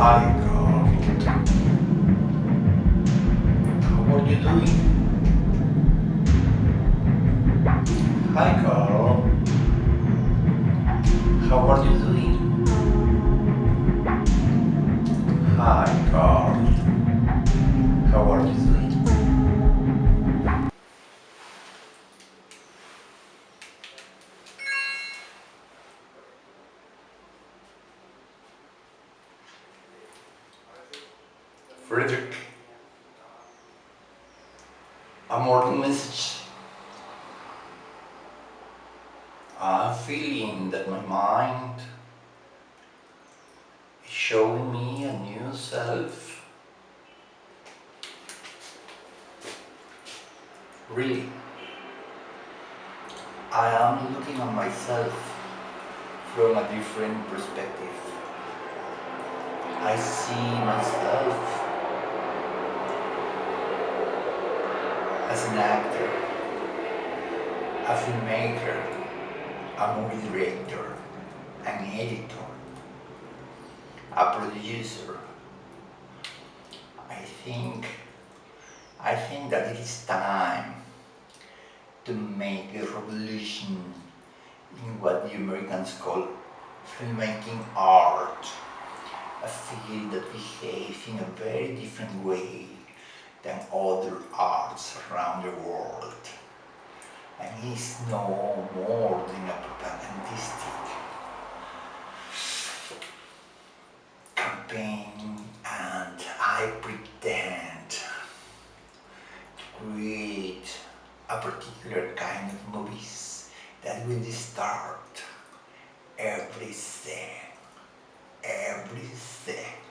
Hi, Karl. How are you doing? Hi, Karl. How are you doing? Hi, Karl. How are you doing? Frederick, a morning message. I'm feeling that my mind is showing me a new self. Really, I am looking at myself from a different perspective. I see myself as an actor, a filmmaker, a movie director, an editor, a producer. I think I think that it is time to make a revolution in what the Americans call filmmaking art, a field that behaves in a very different way than other arts around the world, and is no more than a propagandistic campaign, and I pretend to create a particular kind of movies that will distort everything, everything.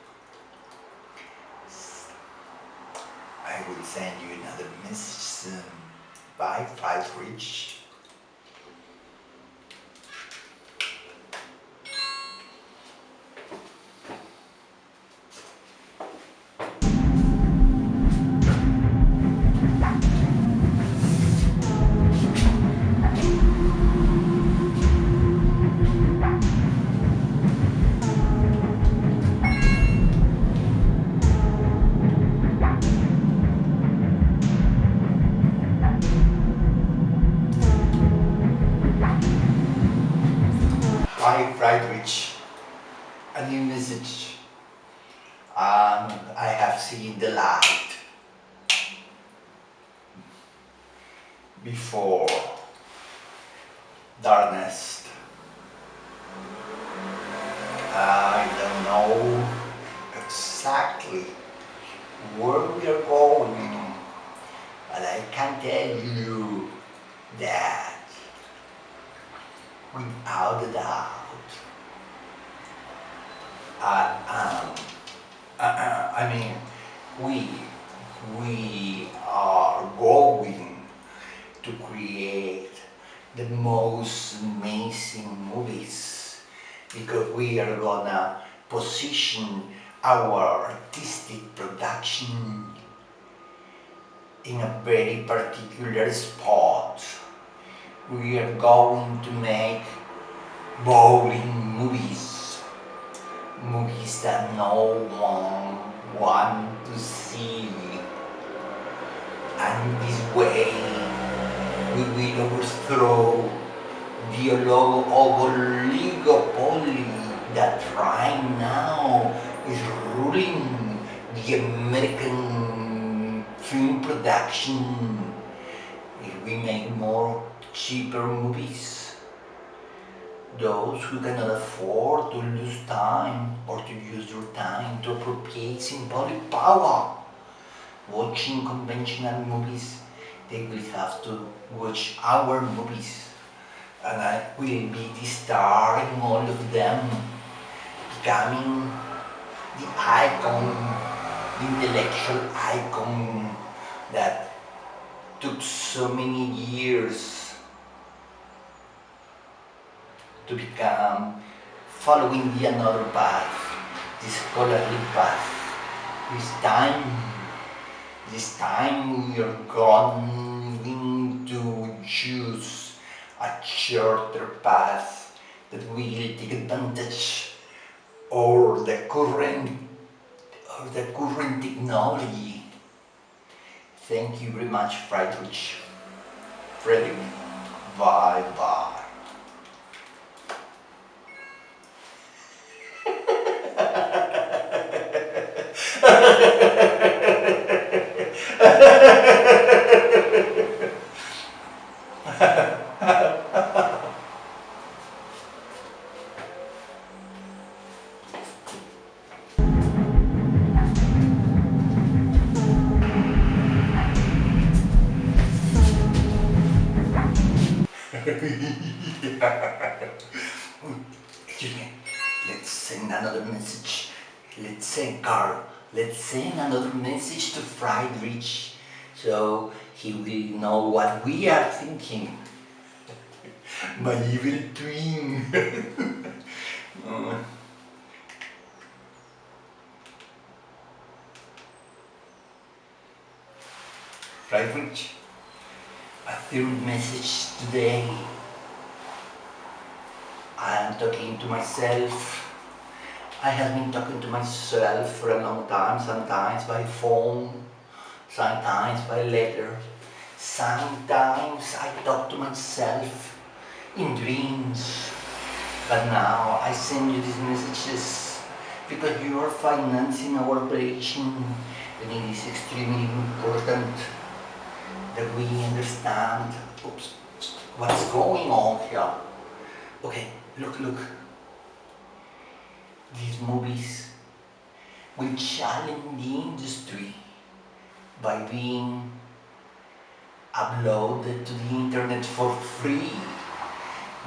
I will send you another message soon. Bye, Fight Rich. Hi, Friedrich. A new message. I have seen the light before darkness. I don't know exactly where we are going, but I can tell you that without a doubt, I am. I mean, we we are going to create the most amazing movies because we are gonna position our artistic production in a very particular spot. We are going to make bowling movies, movies that no one wants to see. And in this way, we will overthrow the oligopoly that right now is ruling the American film production. If we make more cheaper movies, those who cannot afford to lose time or to use their time to appropriate symbolic power watching conventional movies, they will have to watch our movies, and I will be the star in all of them, becoming the icon, the intellectual icon that took so many years to become, following the another path, the scholarly path. This time we are going to choose a shorter path that will take advantage of the current of the current technology. Thank you very much, Friedrich. Frederick. Bye bye. Excuse me. Let's send another message. Let's send Karl. Let's send another message to Friedrich so he will know what we are thinking. My evil twin. Friedrich, a third message today. I am talking to myself. I have been talking to myself for a long time, sometimes by phone, sometimes by letter. Sometimes I talk to myself in dreams. But now I send you these messages because you are financing our operation, and it is extremely important that we understand what's going on here. Okay, look. These movies will challenge the industry by being uploaded to the internet for free,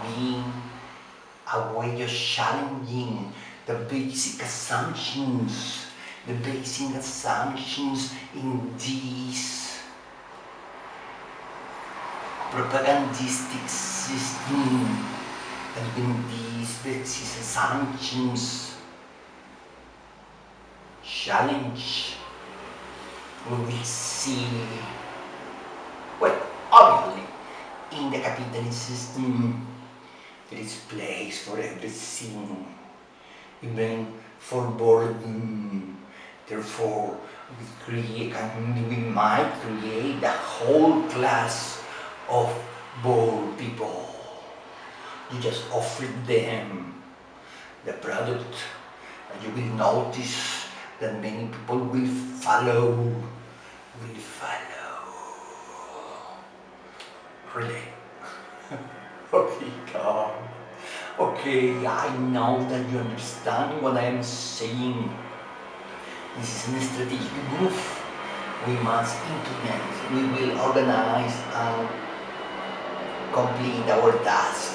being a way of challenging the basic assumptions in these propagandistic system, and in these basic assumptions challenge, we will see, well, obviously, in the capitalist system, there is place for everything, even for boredom. Therefore, we might create a whole class of bored people. You just offer them the product, and you will notice that many people will follow. Really? Okay, Karl. Okay, I know that you understand what I am saying. This is a strategic move we must implement. We will organize and complete our task.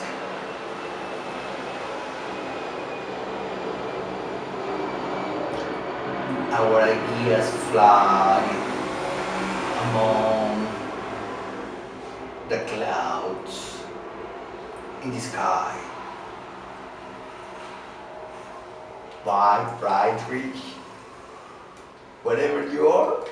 Our ideas fly among the clouds in the sky. Bye, Friedrich, whatever you are.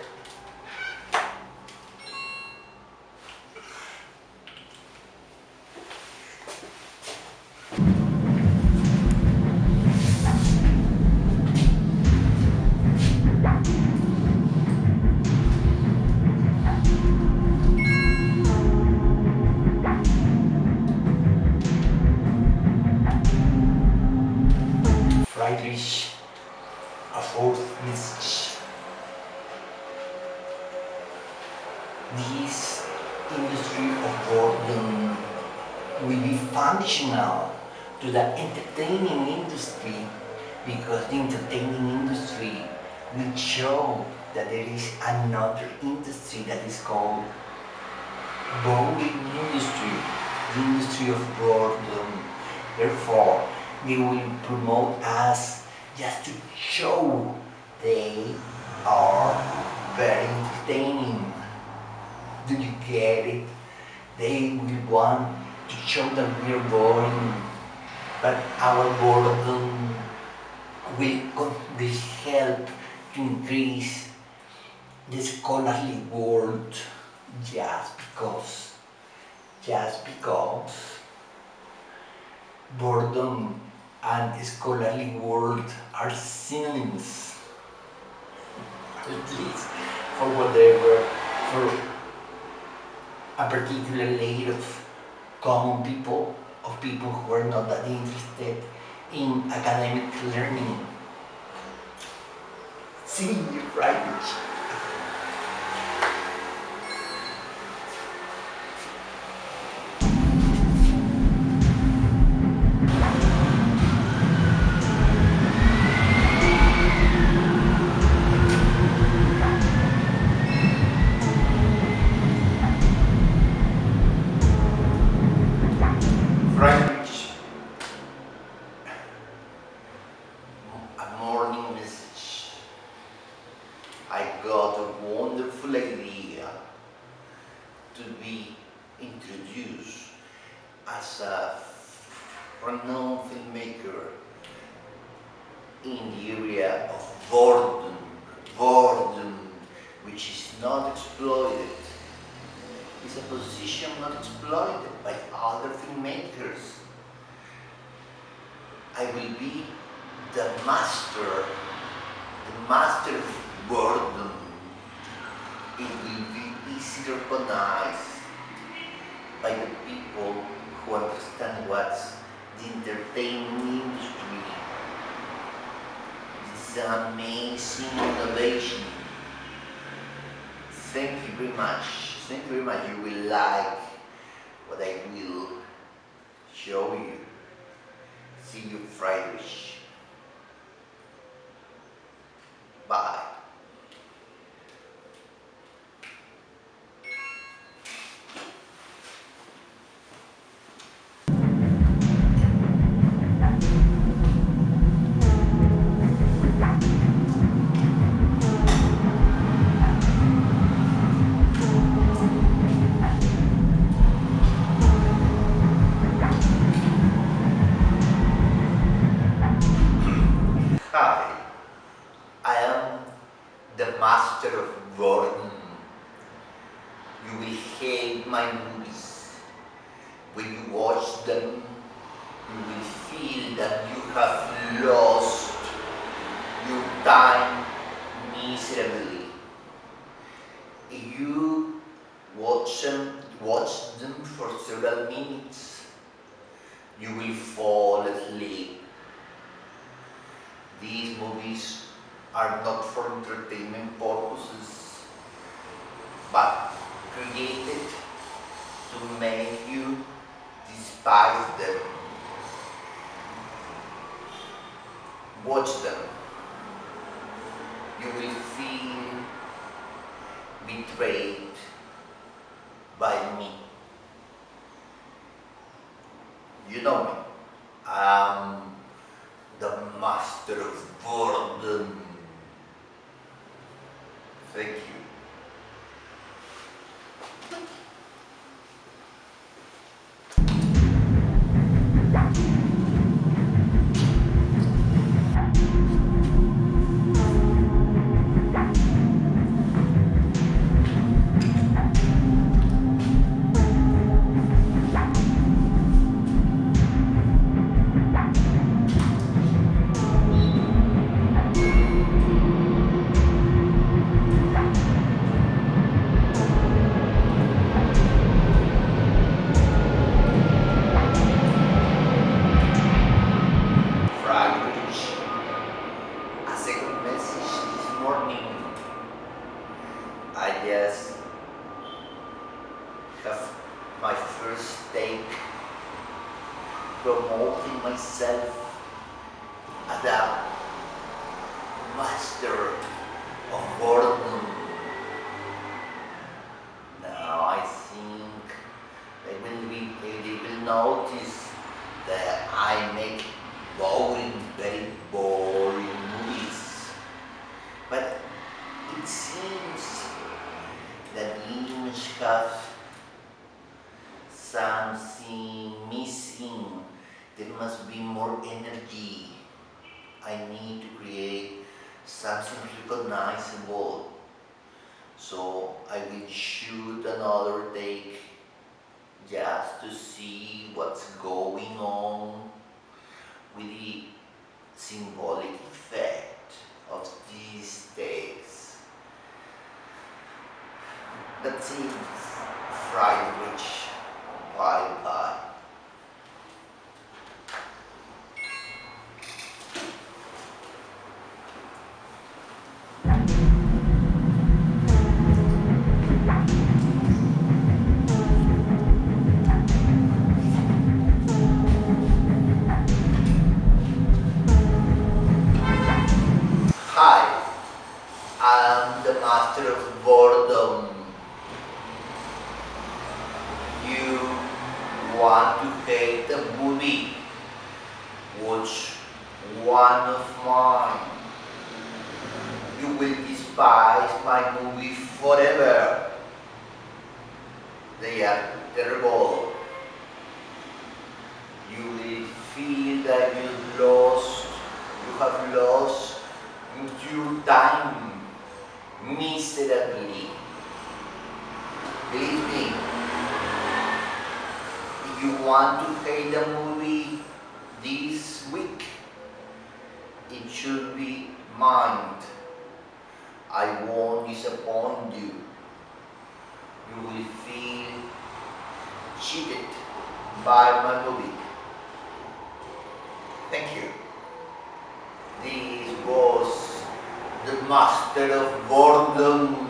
Friedrich, a fourth message. This industry of boredom will be functional to the entertaining industry, because the entertaining industry will show that there is another industry that is called boring industry, the industry of boredom. Therefore, they will promote us just to show they are very entertaining. Do you get it? They will want to show that we are boring, but our boredom will help to increase the scholarly world, just because boredom and scholarly world are synonyms. at least for whatever, for a particular layer of common people, of people who are not that interested in academic learning. See you Friday. Friday. A morning message. I got a wonderful idea to be introduced as a renowned filmmaker in the area of boredom, which is not exploited. It's a position not exploited by other filmmakers. I will be the master of boredom. It will be easy recognized by the people who understand what's the entertainment industry. It's an amazing innovation. Thank you very much. Thank you very much. You will like what I will show you. See you Friday. Bye. Hi, I am the master of boredom. You will hate my movies. When you watch them, you will feel that you have lost your time miserably. If you watch them for several minutes, you will fall asleep. These movies are not for entertainment purposes, but created to make you despise them. Watch them. You will feel betrayed by me. You know me. I'm the master of boredom. Thank you. I just have my first take promoting myself as a master of boredom. Now I think they will notice that I make very boring movies. But it seems that we must have something missing. There must be more energy. I need to create something recognizable. So I will shoot another take just to see what's going on with the symbolic effect of these takes. That's it. Fried rich. Bye bye. Hi, I'm the master of boredom. You want to hate a movie? Watch one of mine. You will despise my movie forever. They are terrible. You will feel that you have lost your time miserably. Believe me, if you want to hate a movie this week, it should be mine. I won't disappoint you. You will feel cheated by my movie. Thank you. This was the master of boredom.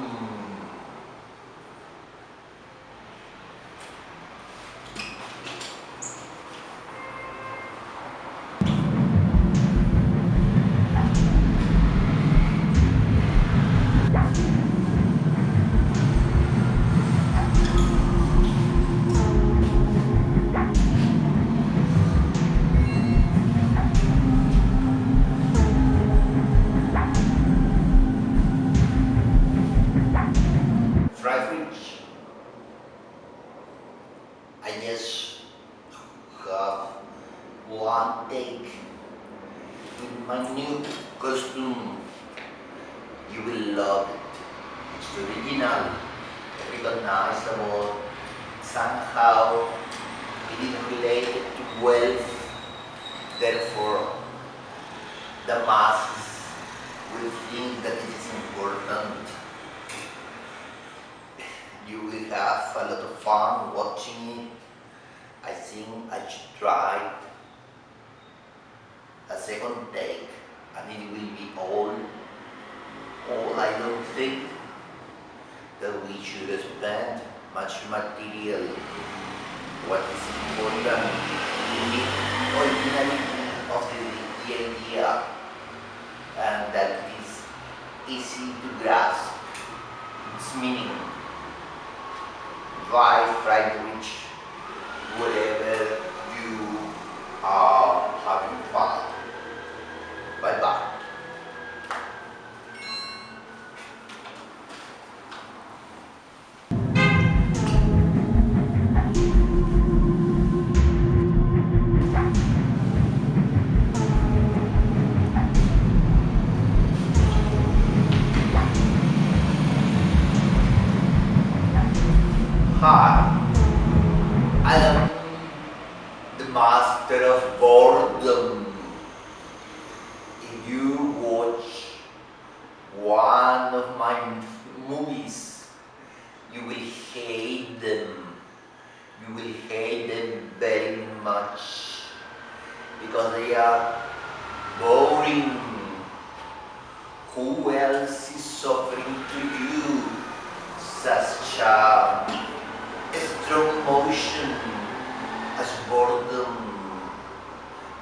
Rich. I just have one take with my new costume. You will love it. It's original, recognizable. Somehow it is related to wealth. Therefore, the masses will think that it is important. You will have a lot of fun watching it. I think I should try a second take, and it will be all. I don't think that we should spend much material. What is important is the originality of the idea, and that it is easy to grasp its meaning. Right rich, wherever you are having fun. Bye bye. Hi, I am the master of boredom. If you watch one of my movies, you will hate them. You will hate them very much because they are boring. Who else is suffering to you such a strong emotion as boredom?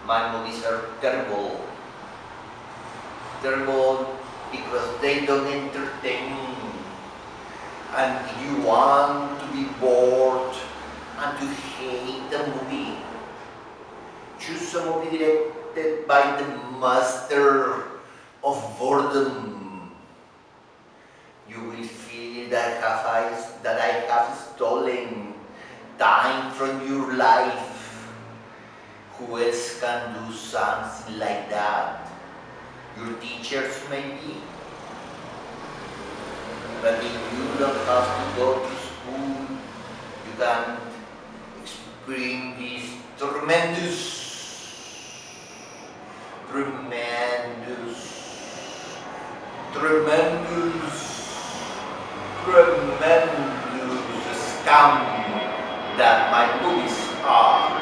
My movies are terrible. Terrible because they don't entertain me. And if you want to be bored and to hate the movie, choose a movie directed by the master of boredom. You will feel that I have stolen time from your life. Who else can do something like that? Your teachers maybe. But if you don't have to go to school, you can experience this tremendous scam that my movies are.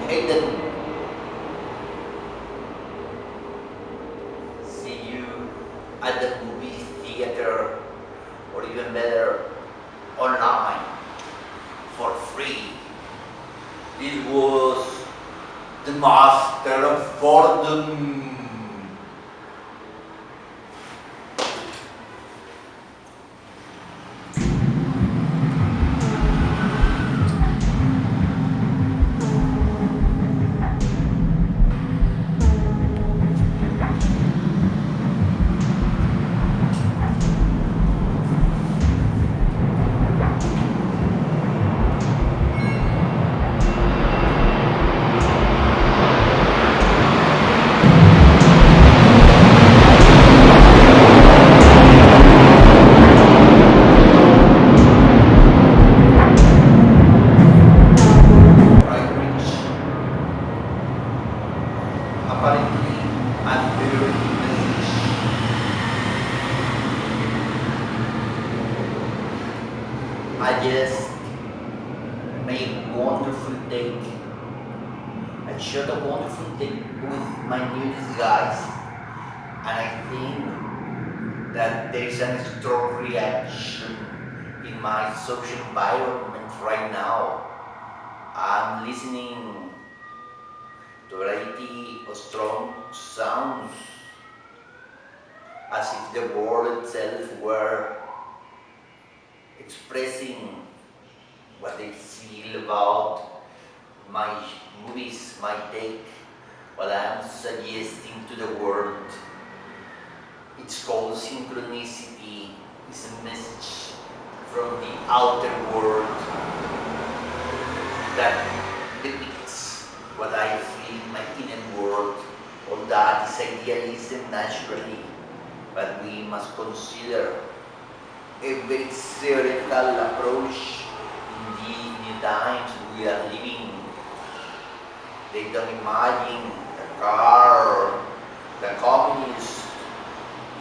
Hayden, see you at the movie theater, or even better, online for free. This was the master of boredom. Apparently, I'm very message. I just made a wonderful take. I shot a wonderful take with my new disguise, and I think that there is a strong reaction in my social environment right now. I'm listening to a variety of strong sounds, as if the world itself were expressing what they feel about my movies, my take, what I am suggesting to the world. It's called synchronicity. It's a message from the outer world that depicts what I feel in my inner world. All that is idealism naturally, but we must consider a very theoretical approach in these new times we are living. They don't imagine the Karl, the communist,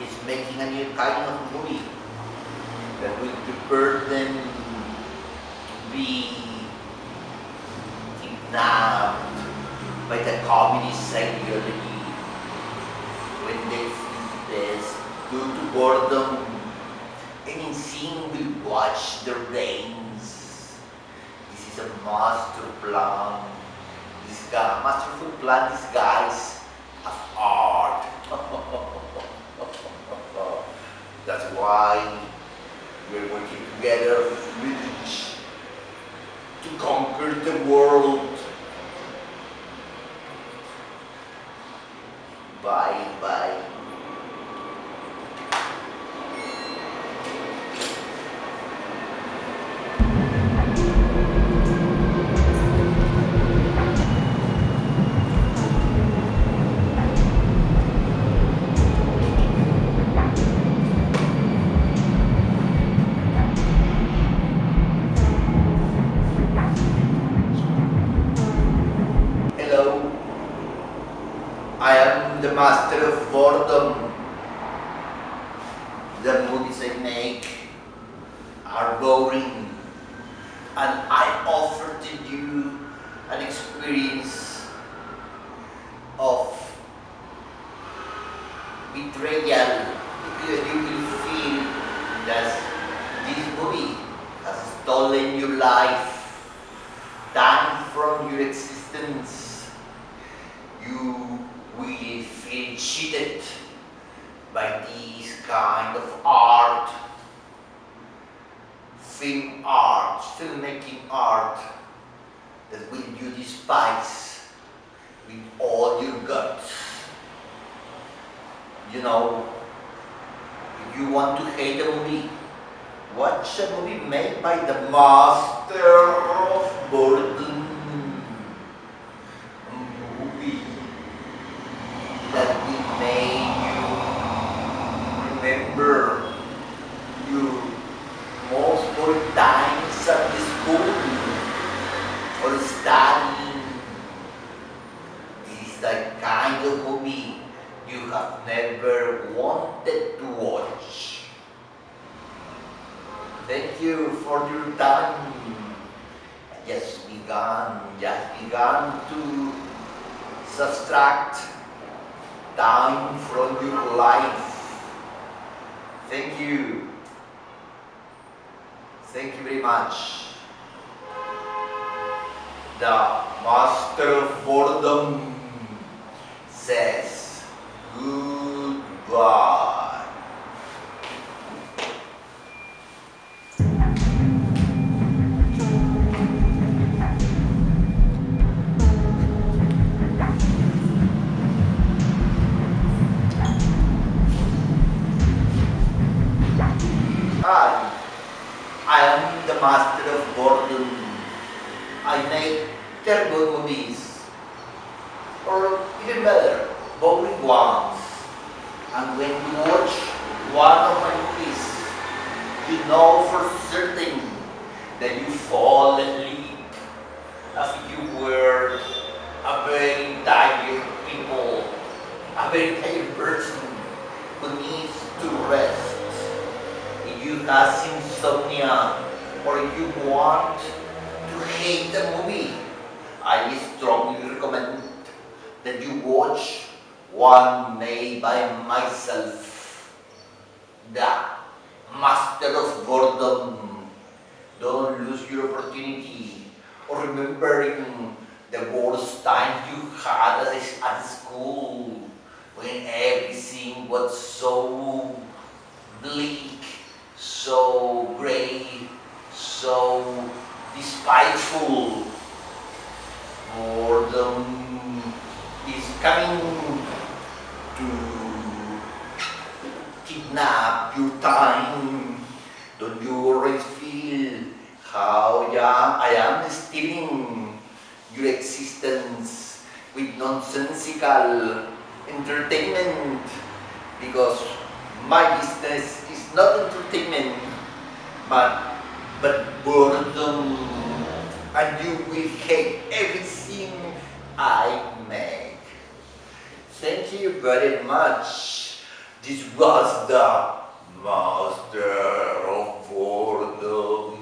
is making a new kind of movie that will prepare them to be kidnapped by the communist ideology when they feel this due to boredom, and in seeing will watch the rains. This is a master plan. This masterful plan disguise as art. That's why we're working together to conquer the world. Bye bye. Hello, I am the master of boredom. The movies I make are boring, and I offer to you an experience of betrayal, because you will feel that this movie has stolen your life, time from your existence. You will feel cheated by this kind of art, film art, filmmaking art, that will you despise with all your guts. You know, if you want to hate a movie, watch a movie made by the master of boredom. A movie that will make you remember your most boring times at the school, or studying, kind of movie you have never wanted to watch. Thank you for your time. Just begun to subtract time from your life. Thank you. Thank you very much. The master of boredom says goodbye. Hi, I am the master of boredom. I make terrible movies, or even better, boring ones. And when you watch one of my movies, you know for certain that you fall asleep as if you were a very tired people, a very tired person who needs to rest. If you have insomnia or if you want to hate the movie, I strongly recommend that you watch one made by myself, the master of boredom. Don't lose your opportunity or remembering the worst time you had at school when everything was so bleak, so gray, so despiteful. Boredom is coming to kidnap your time. Don't you always feel how I am stealing your existence with nonsensical entertainment? Because my business is not entertainment, but boredom, and you will hate everything I make. Thank you very much. This was the master of boredom.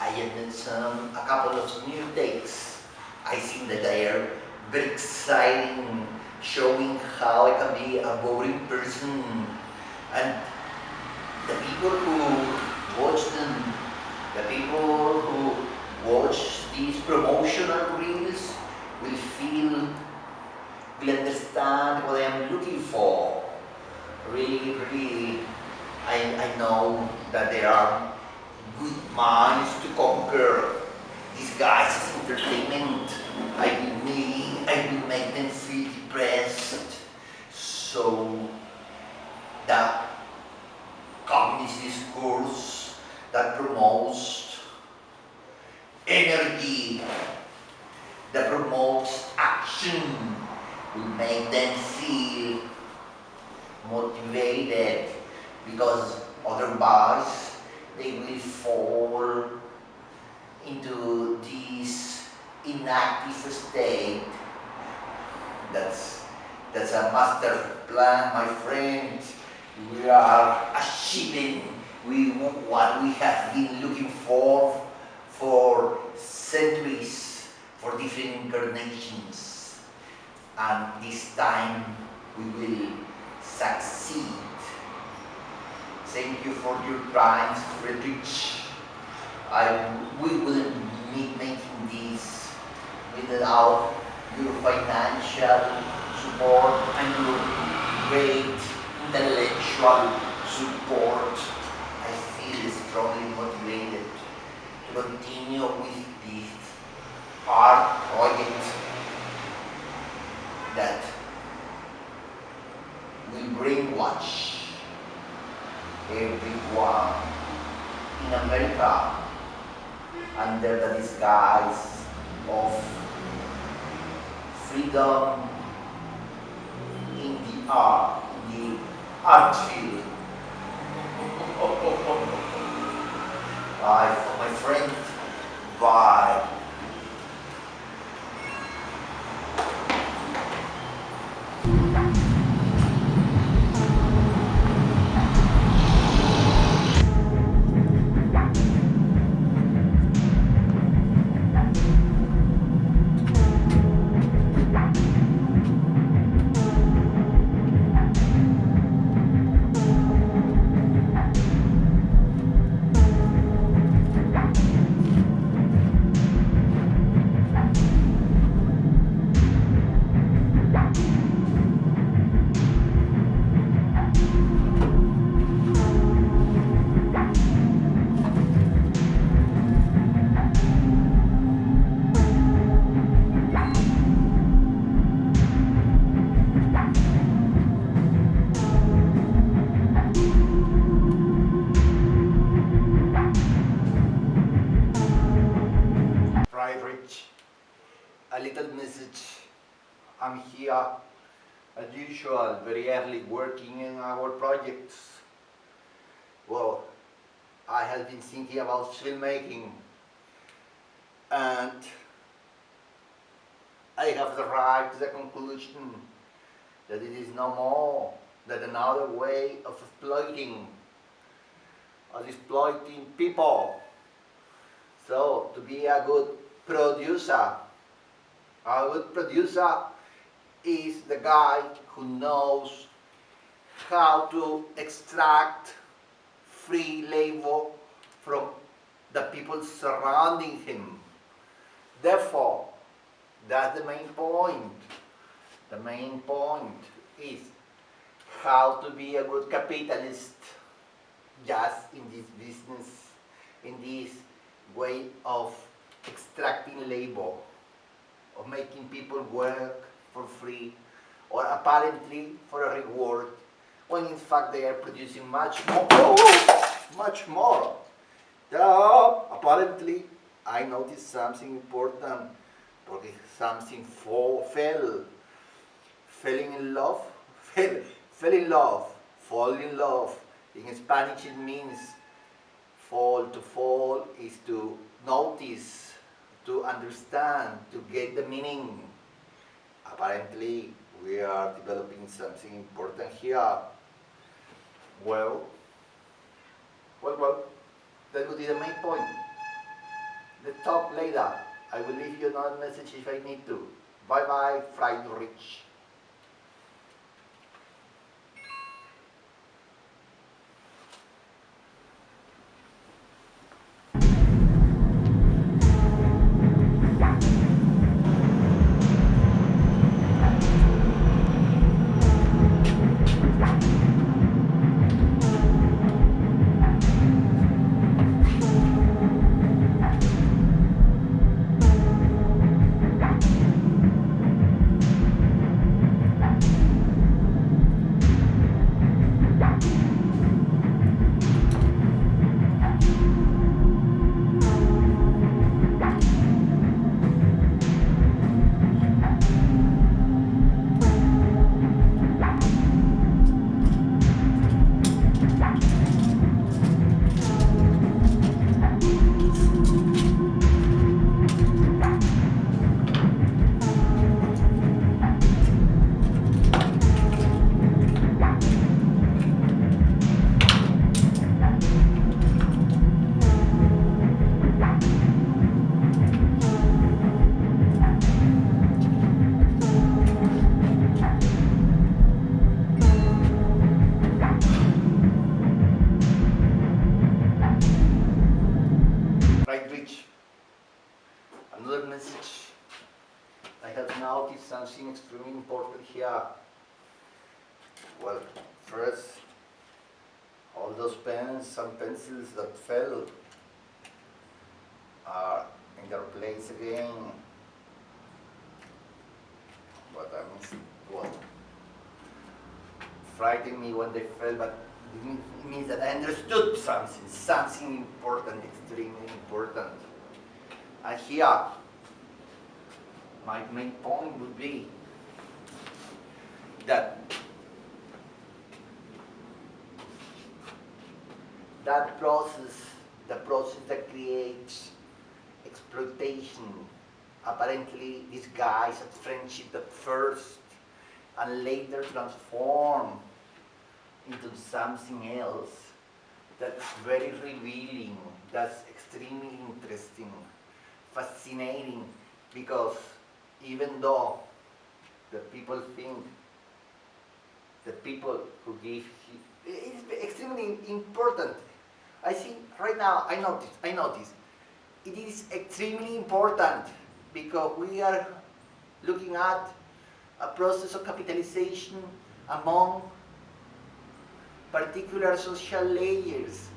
I added a couple of new takes. I think that they are very exciting, showing how I can be a boring person, and the people who watch them, the people who watch these promotional reels will understand what I am looking for. Really, I know that there are good minds to conquer. These guys is entertainment. I will make them feel depressed. So that communist discourse that promotes energy, that promotes action, will make them feel motivated, because otherwise they will fall into this inactive state. That's a master plan, my friend. We are achieving what we have been looking for centuries, for different incarnations. And this time we will succeed. Thank you for your time, Friedrich. We will be making this without your financial support and your great intellectual support. I feel strongly motivated to continue with this hard project that will bring watch everyone in America under the disguise of freedom in the art field. My friend, bye. A little message. I'm here as usual, very early, working in our projects. Well, I have been thinking about filmmaking, and I have arrived to the conclusion that it is no more than another way of exploiting people. So, to be a good producer, a good producer is the guy who knows how to extract free labor from the people surrounding him. Therefore, that's the main point. The main point is how to be a good capitalist just in this business, in this way of extracting labor, of making people work for free or apparently for a reward, when in fact they are producing much more. Apparently, I noticed something important, because something fall in love. In Spanish it means fall. To fall is to notice, to understand, to get the meaning. Apparently, we are developing something important here. Well, that would be the main point. Let's talk later. I will leave you another message if I need to. Bye bye, Fried Rich. Another message. I have noticed something extremely important here. Well, first, all those pens and pencils that fell are in their place again. But I mean, what? frightened me when they fell, but it means that I understood something important, extremely important. And here, my main point would be that the process that creates exploitation, apparently disguised as friendship at first, and later transform into something else, that's very revealing, that's extremely interesting, fascinating, because even though the people think, the people who give, it's extremely important. I think right now, I notice, it is extremely important because we are looking at a process of capitalization among particular social layers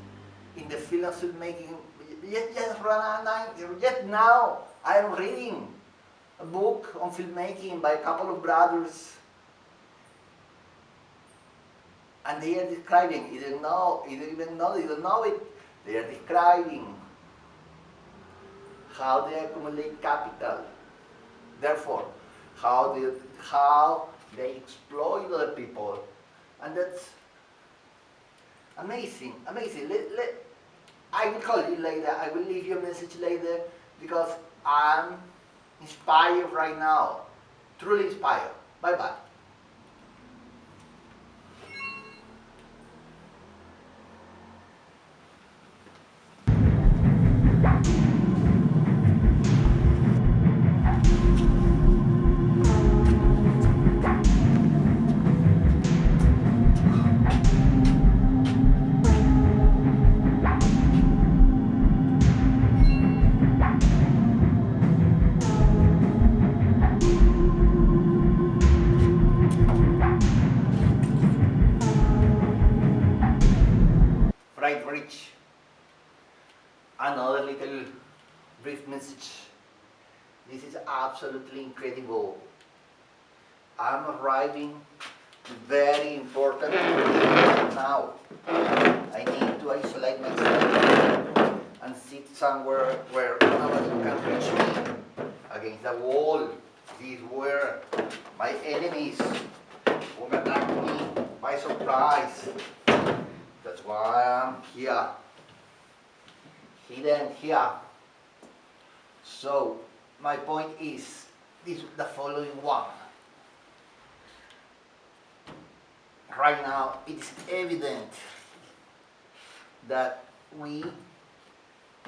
in the field of filmmaking. Yet now I am reading a book on filmmaking by a couple of brothers, and they are describing, they don't know it, they are describing how they accumulate capital, therefore how they exploit other people, and that's amazing. I will call you later, I will leave you a message later, because I'm inspired right now, truly inspired. Bye bye. Right, Rich. Another little brief message. This is absolutely incredible. I'm arriving very important now. I need to isolate myself and sit somewhere where nobody can reach me against the wall. This is where my enemies will attack me by surprise. That's why I'm here, hidden here. So my point is the following one. Right now it is evident that we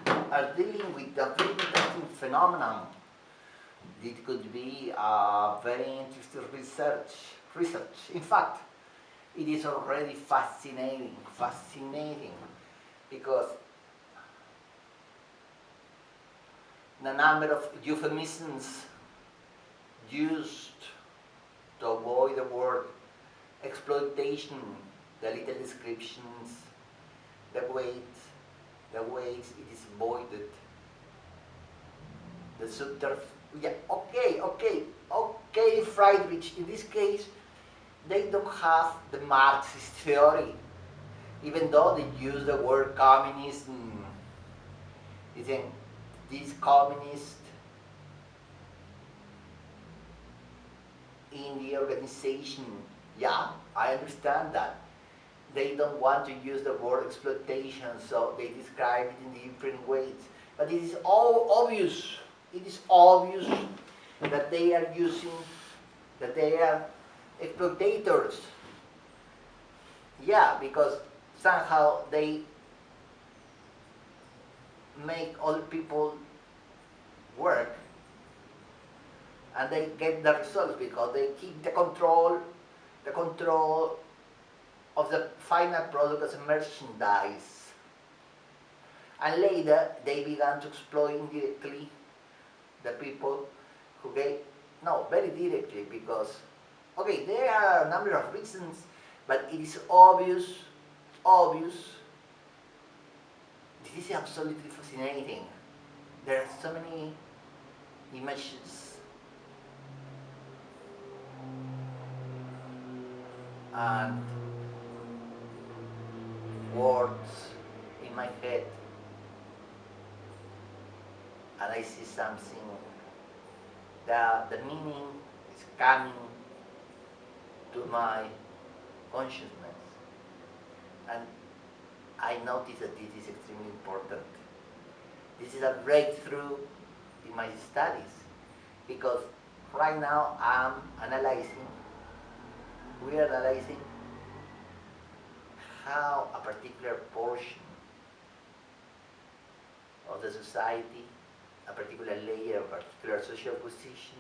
are dealing with a very interesting phenomenon. It could be a very interesting research. In fact, it is already fascinating, because the number of euphemisms used to avoid the word exploitation, the little descriptions, the ways it is avoided, the subterfuge. Yeah, okay, Friedrich. In this case, they don't have the Marxist theory, even though they use the word communism. Isn't this communist in the organization? Yeah, I understand that. They don't want to use the word exploitation, so they describe it in different ways. But it is all obvious. It is obvious that they are exploitators. Yeah, because somehow they make other people work and they get the results because they keep the control of the final product as a merchandise. And later they began to exploit indirectly the people who get, no, very directly, because okay, there are a number of reasons, but it is obvious. This is absolutely fascinating. There are so many images and words in my head and I see something, the meaning is coming to my consciousness, and I notice that this is extremely important. This is a breakthrough in my studies, because right now we are analyzing how a particular portion of the society, a particular layer, a particular social position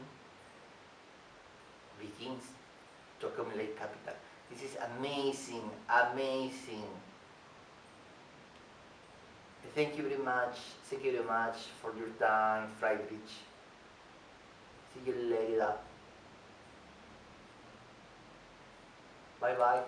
begins to accumulate capital. This is amazing, amazing. Thank you very much for your time, Friedrich. See you later. Bye bye.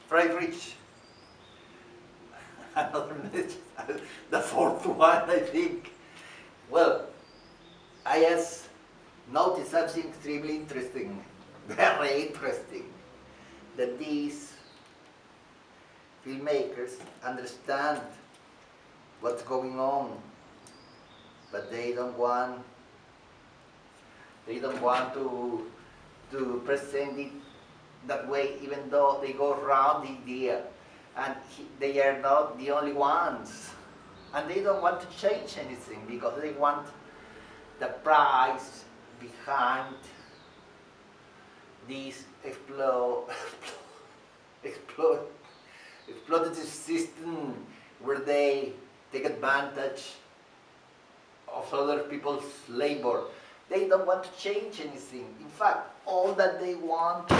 Friedrich, another message, the fourth one, I think. Well, I just noticed something extremely interesting, very interesting, that these filmmakers understand what's going on, but they don't want to present it that way, even though they go around the idea, and they are not the only ones, and they don't want to change anything because they want the price behind this exploitative system where they take advantage of other people's labor. They don't want to change anything. In fact, all that they want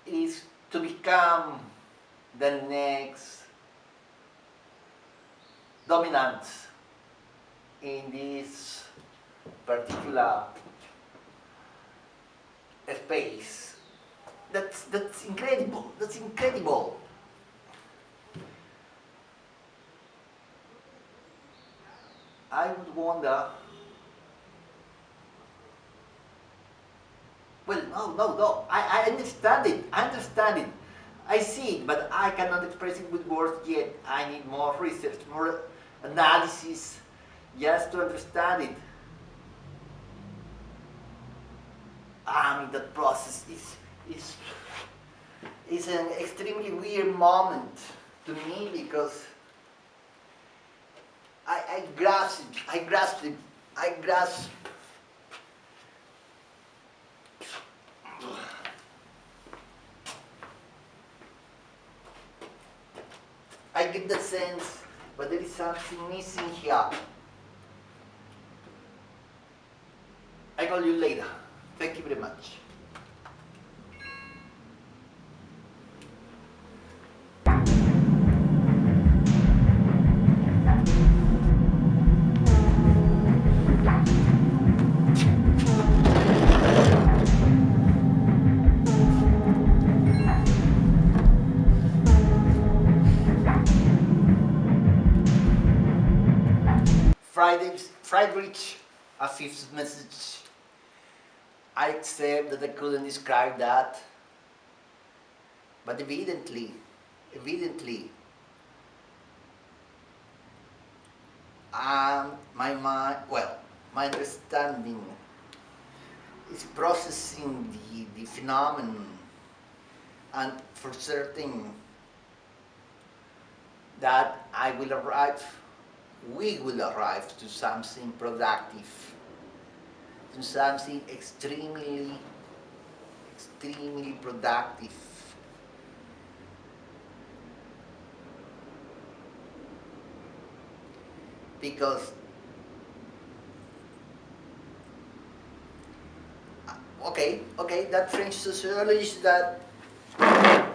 is to become the next dominant in this particular space. That's incredible. That's incredible. I would wonder. Well, no. I understand it. I understand it. I see it, but I cannot express it with words yet. I need more research, more analysis, just to understand it. That process is an extremely weird moment to me, because I grasp it. I get the sense, but there is something missing here. I call you later. Thank you very much. Friedrich, a fifth message. I accept that I couldn't describe that, but evidently, my mind, well, my understanding is processing the phenomenon, and for certain that we will arrive to something productive, to something extremely productive. Because, okay, that French sociologist that, I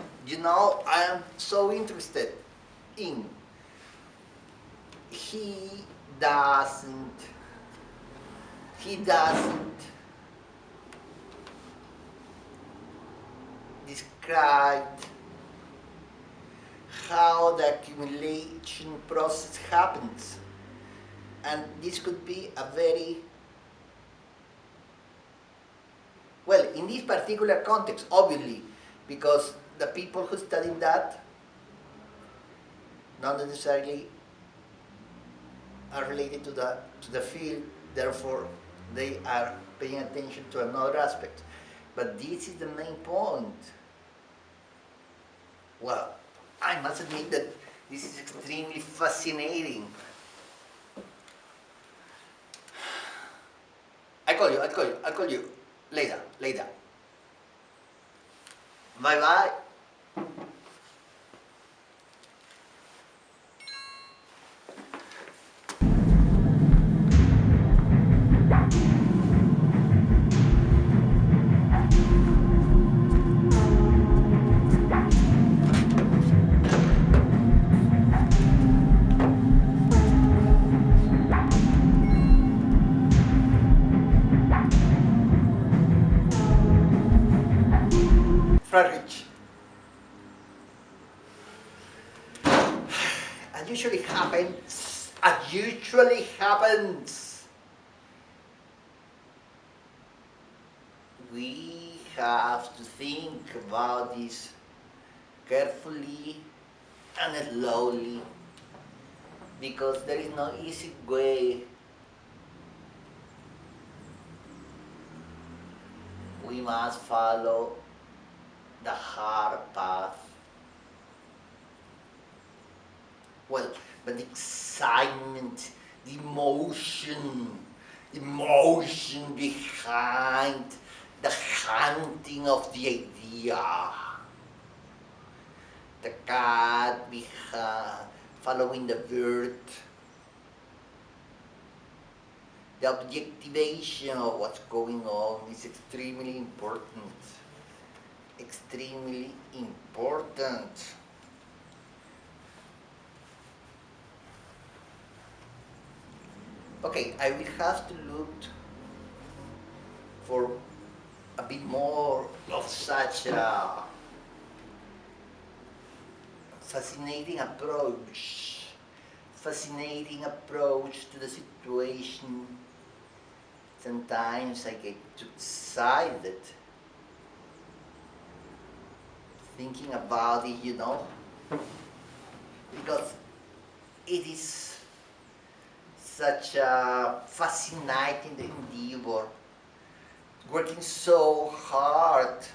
am so interested in, he doesn't describe how the accumulation process happens. And this could be a very, well, in this particular context, obviously, because the people who study that not necessarily are related to the field, therefore they are paying attention to another aspect. But this is the main point. Well, I must admit that this is extremely fascinating. I'll call you later. Bye bye. Friedrich. As usually happens, we have to think about this carefully and slowly, because there is no easy way. We must follow the hard path. Well, but the excitement, the emotion behind the hunting of the idea, the cat behind following the bird, the objectivation of what's going on is extremely important. Extremely important. Okay, I will have to look for a bit more of such a fascinating approach to the situation. Sometimes I get too excited thinking about it, because it is such a fascinating endeavor, working so hard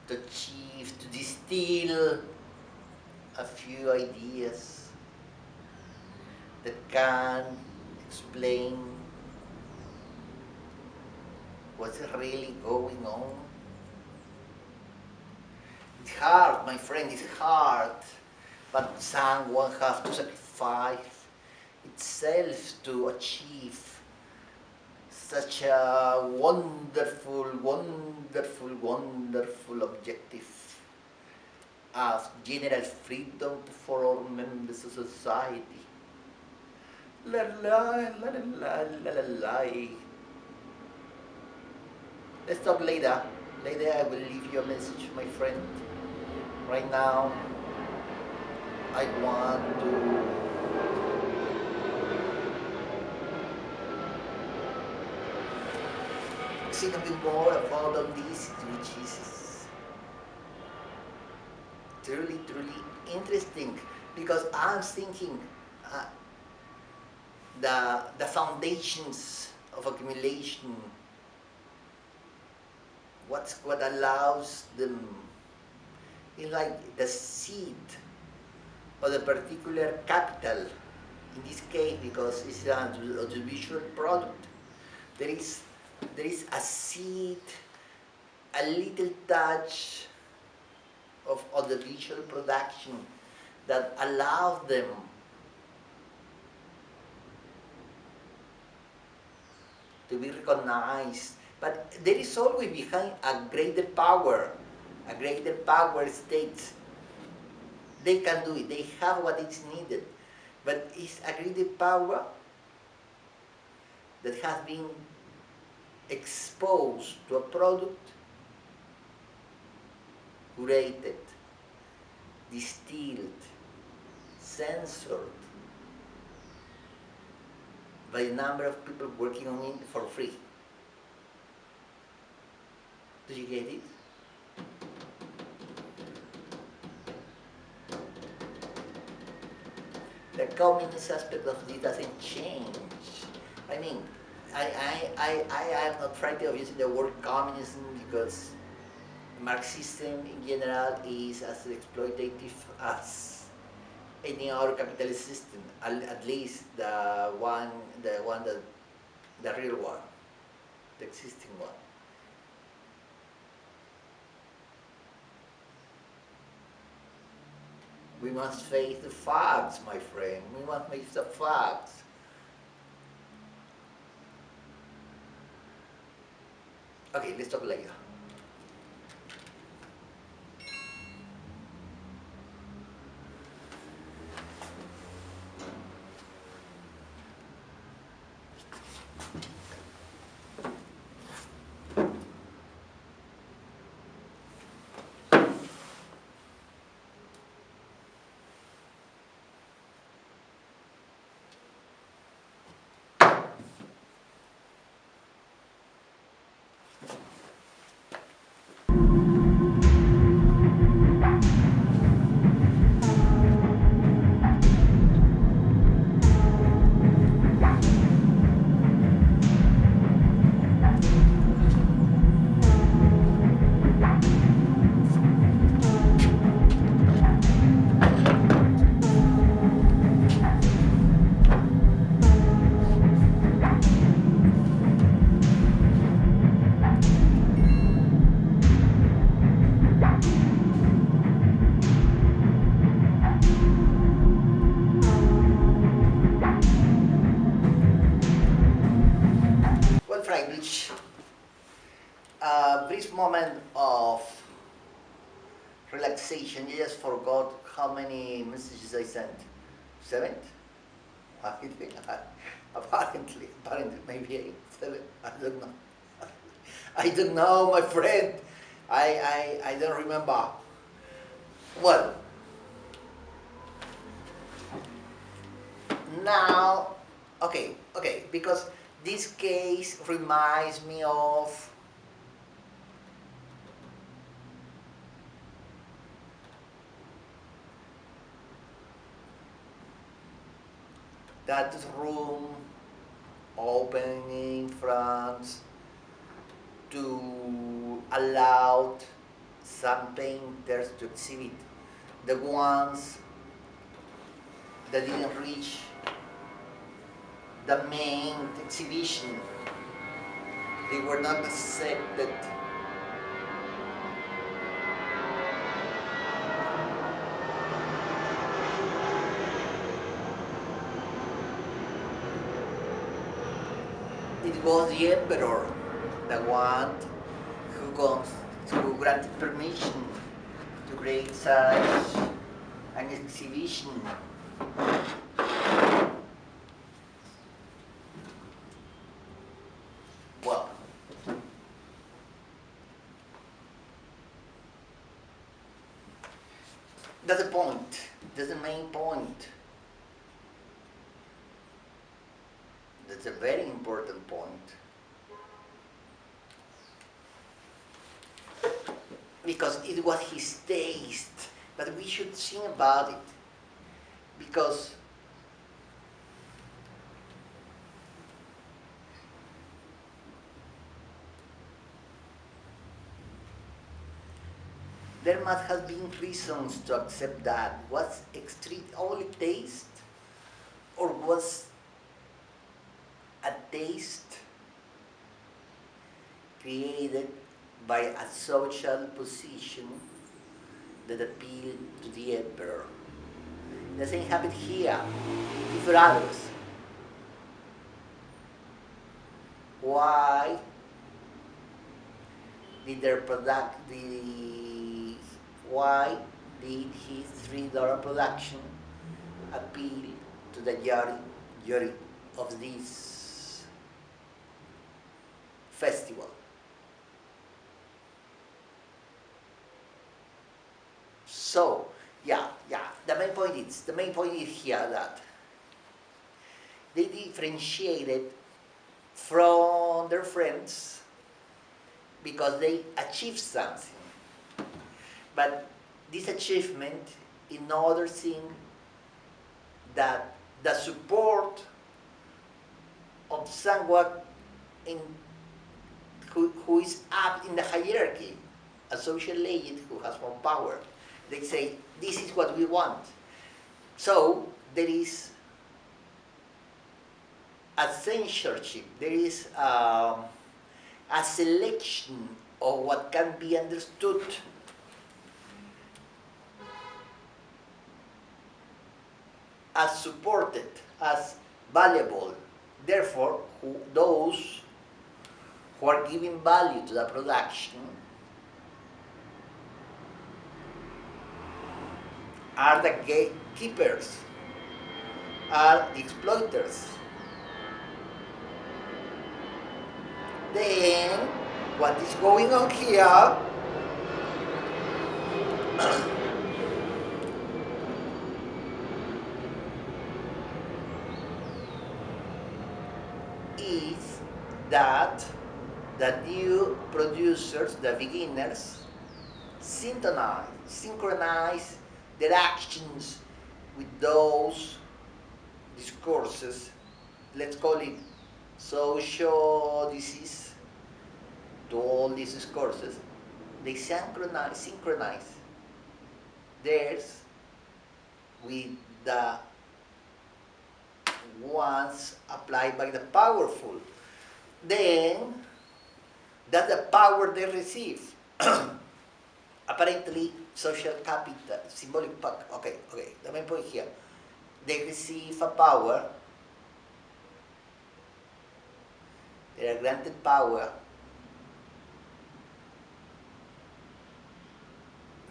to achieve, to distill a few ideas that can explain what's really going on. It's hard, my friend, it's hard, but someone has to sacrifice itself to achieve such a wonderful objective of general freedom for all members of society. La la la la la la la. Let's talk later. Later I will leave you a message, my friend. Right now, I want to think a bit more about this, which is truly interesting, because I'm thinking the foundations of accumulation what allows them, is like the seed of the particular capital. In this case, because it's an audiovisual product, there is a seed, a little touch of audiovisual production that allows them to be recognized. But there is always behind a greater power state. They can do it, they have what is needed, but it's a greater power that has been exposed to a product, curated, distilled, censored by a number of people working on it for free. Do you get it? The communist aspect of it doesn't change. I mean, I am not frightened of using the word communism because Marxism in general is as exploitative as any other capitalist system, at least the real one, the existing one. We must face the facts, my friend. We must face the facts. Okay, let's talk later. Well, Frank, which a brief moment of relaxation. You just forgot how many messages I sent. 7? I think apparently, maybe 8, 7. I don't know. I don't know, my friend. I don't remember. Well, now, okay, because this case reminds me of that room opening in France to allow some painters to exhibit, the ones that didn't reach the main exhibition. They were not accepted. It was the emperor, the one who granted permission to create such an exhibition. Well, that's the point. That's the main point. That's a very important point. Because it was his taste, but we should think about it. Because there must have been reasons to accept that. Was extreme only taste, or was a taste created by a social position that appealed to the emperor? The same happened here with others. Why did their why did his $3 production appeal to the jury of this festival? So, the main point is here that they differentiated from their friends because they achieved something. But this achievement is no other thing that the support of someone who is up in the hierarchy, a social agent who has more power. They say, this is what we want. So there is a censorship, there is a selection of what can be understood as supported, as valuable. Therefore, those who are giving value to the production are the gatekeepers, are the exploiters. Then, what is going on here is that the new producers, the beginners, synchronize their actions with those discourses, let's call it social disease, to all these discourses. They synchronize theirs with the ones applied by the powerful. Then, that's the power they receive. Apparently, social capital, symbolic power. Okay, the main point here. They receive a power, they are granted power,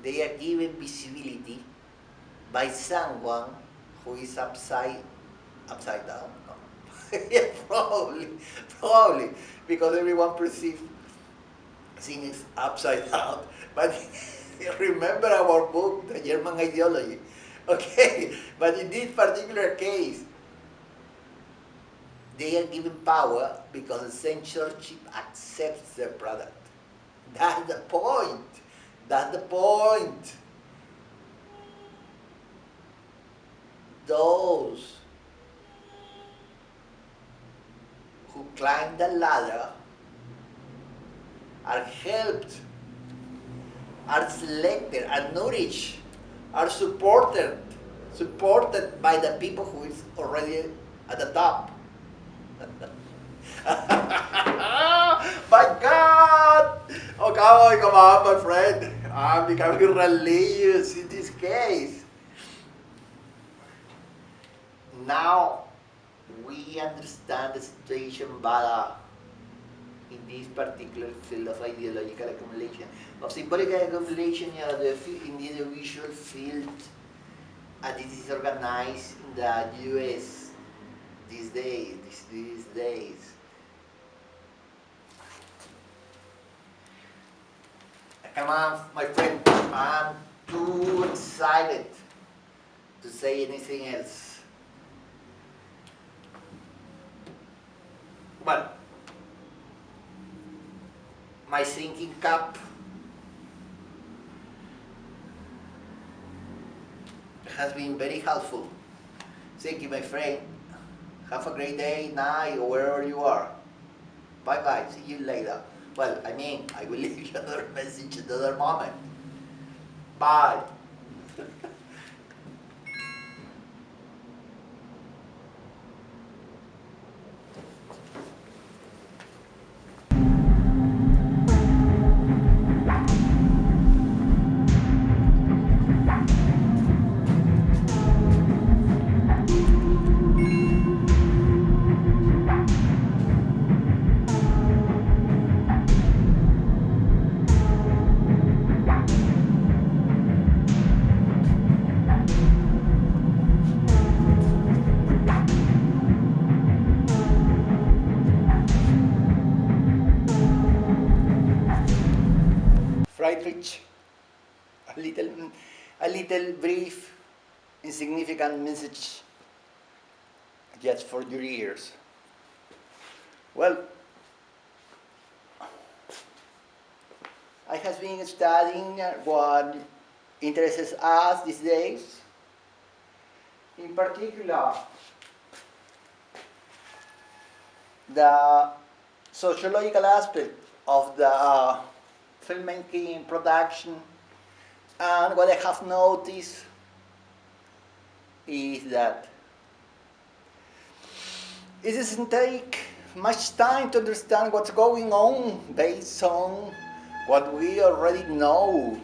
they are given visibility by someone who is upside down. No. Yeah, probably, because everyone perceives things upside down. But remember our book, The German Ideology. Okay, but in this particular case, they are given power because the censorship accepts their product. That's the point. That's the point. Those who climb the ladder are helped, are selected, are nourished, are supported by the people who is already at the top. My God! Oh, come on, my friend. I'm becoming religious in this case. Now we understand the situation better in this particular field of ideological accumulation. Of symbolic accumulation in the audiovisual field, and it is organized in the US these days. Come on, my friend, I'm too excited to say anything else. But my thinking cap has been very helpful. Thank you, my friend. Have a great day, night, or wherever you are. Bye-bye. See you later. Well, I will leave you another message another moment. Bye. Friedrich, a little brief, insignificant message just for your ears. Well, I have been studying what interests us these days. In particular, the sociological aspect of the filmmaking production, and what I have noticed is that it doesn't take much time to understand what's going on based on what we already know.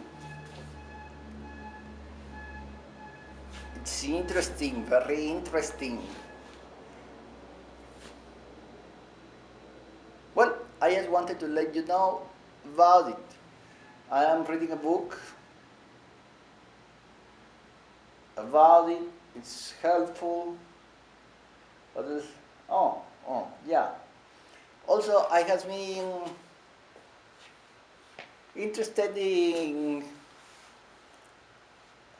It's interesting, very interesting. Well, I just wanted to let you know about it. I am reading a book about it. It's helpful. What is? Oh, yeah. Also, I have been interested in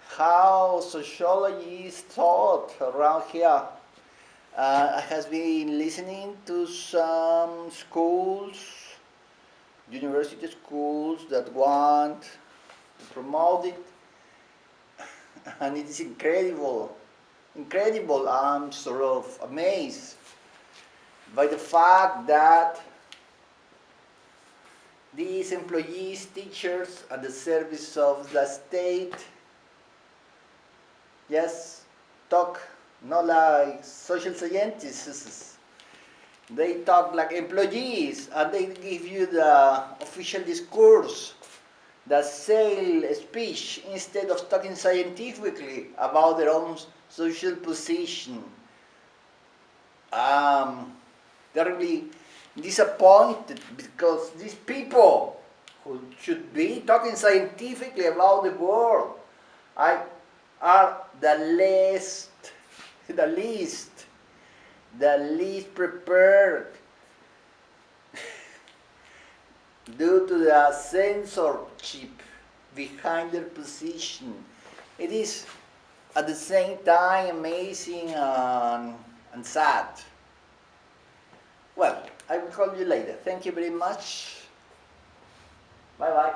how sociology is taught around here. I have been listening to some schools, university schools that want to promote it, and it is incredible. I'm sort of amazed by the fact that these employees, teachers at the service of the state, yes, talk not like social scientists. They talk like employees, and they give you the official discourse, the sales speech, instead of talking scientifically about their own social position. Terribly disappointed because these people who should be talking scientifically about the world are the least prepared due to the censorship behind their position. It is at the same time amazing and sad. Well, I will call you later. Thank you very much. Bye-bye.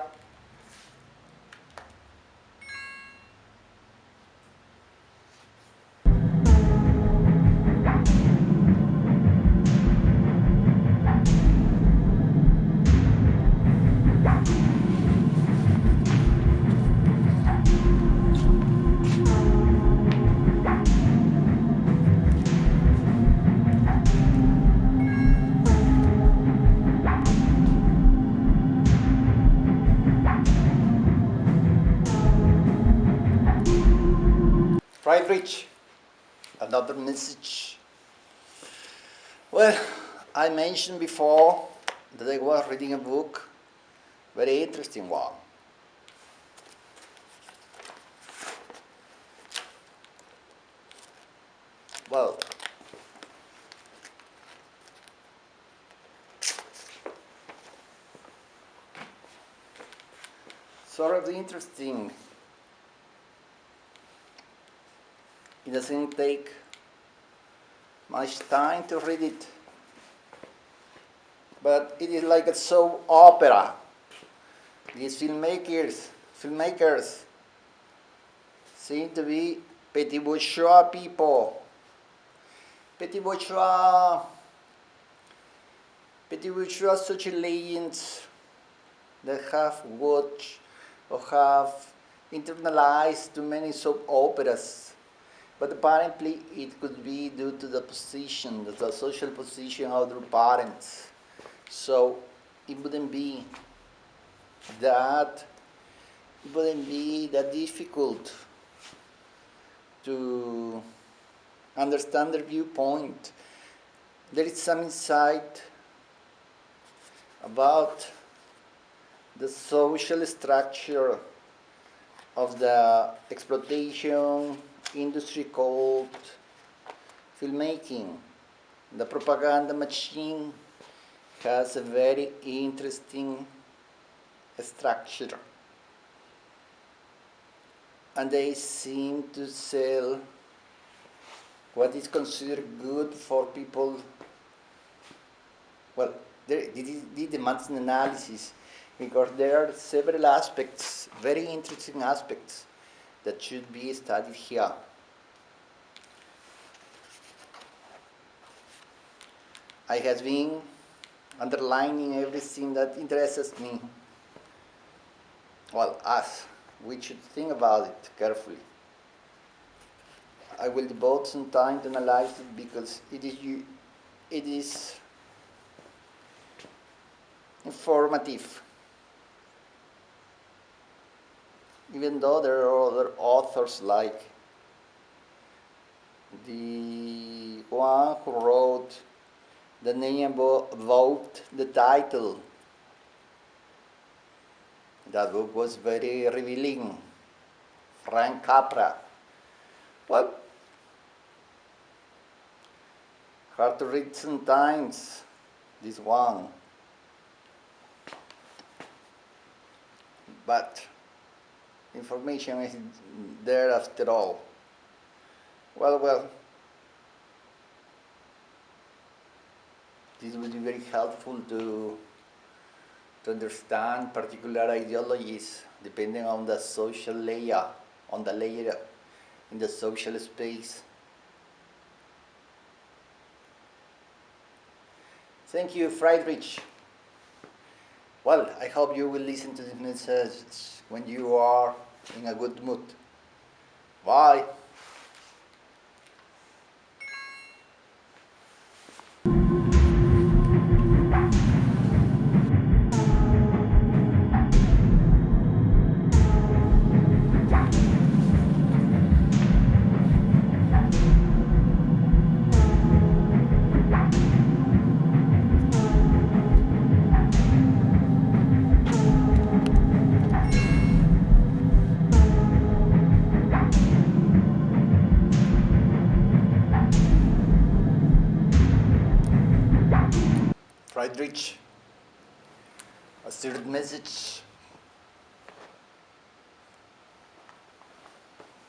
Friedrich, another message. Well, I mentioned before that I was reading a book, very interesting one. Well, sort of interesting. It doesn't take much time to read it, but it is like a soap opera. These filmmakers seem to be petit bourgeois people. Petit bourgeois social legends that have watched or have internalized too many soap operas, but apparently it could be due to the position, the social position of their parents. So it wouldn't be that it wouldn't be that difficult to understand their viewpoint. There is some insight about the social structure of the exploitation industry called filmmaking. The propaganda machine has a very interesting structure, and they seem to sell what is considered good for people. Well, it demands an analysis because there are several aspects, very interesting aspects, that should be studied here. I have been underlining everything that interests me. Well, us, we should think about it carefully. I will devote some time to analyze it because it is informative. Even though there are other authors like the one who wrote the name about the title. That book was very revealing. Frank Capra. Well, hard to read sometimes, this one. But information is there after all. Well, this will be very helpful to understand particular ideologies depending on the social layer, on the layer in the social space. Thank you, Friedrich. Well, I hope you will listen to this message when you are in a good mood. Bye. Friedrich, a third message.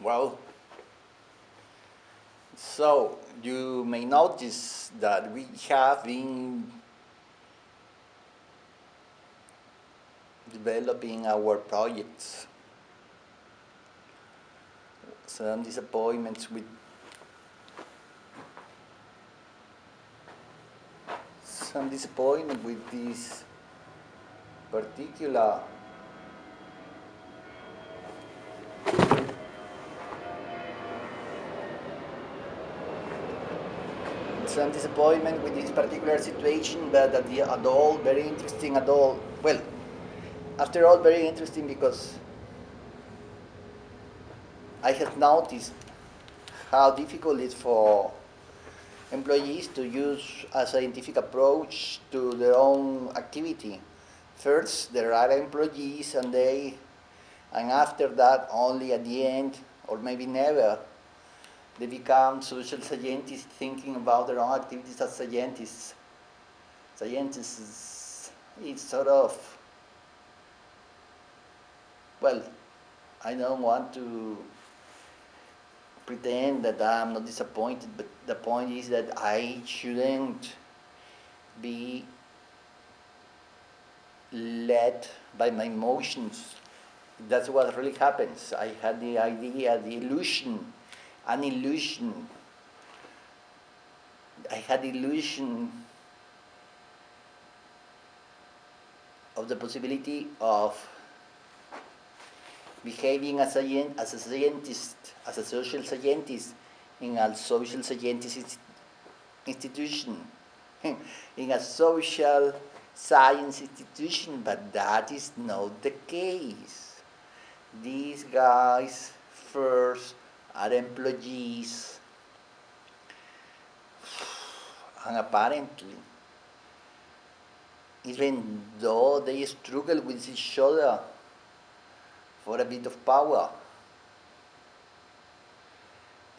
Well, so you may notice that we have been developing our projects. Some disappointments with this particular situation, but at the adult, very interesting adult. Well, after all, very interesting because I have noticed how difficult it is for employees to use a scientific approach to their own activity. First, there are employees, and after that, only at the end, or maybe never, they become social scientists thinking about their own activities as scientists. Scientists, it's sort of, well, I don't want to pretend that I'm not disappointed, but the point is that I shouldn't be led by my emotions. That's what really happens. I had the idea, the illusion, an illusion. I had the illusion of the possibility of behaving as a scientist, as a social scientist in a social scientist institution, in a social science institution, but that is not the case. These guys first are employees, and apparently, even though they struggle with each other for a bit of power,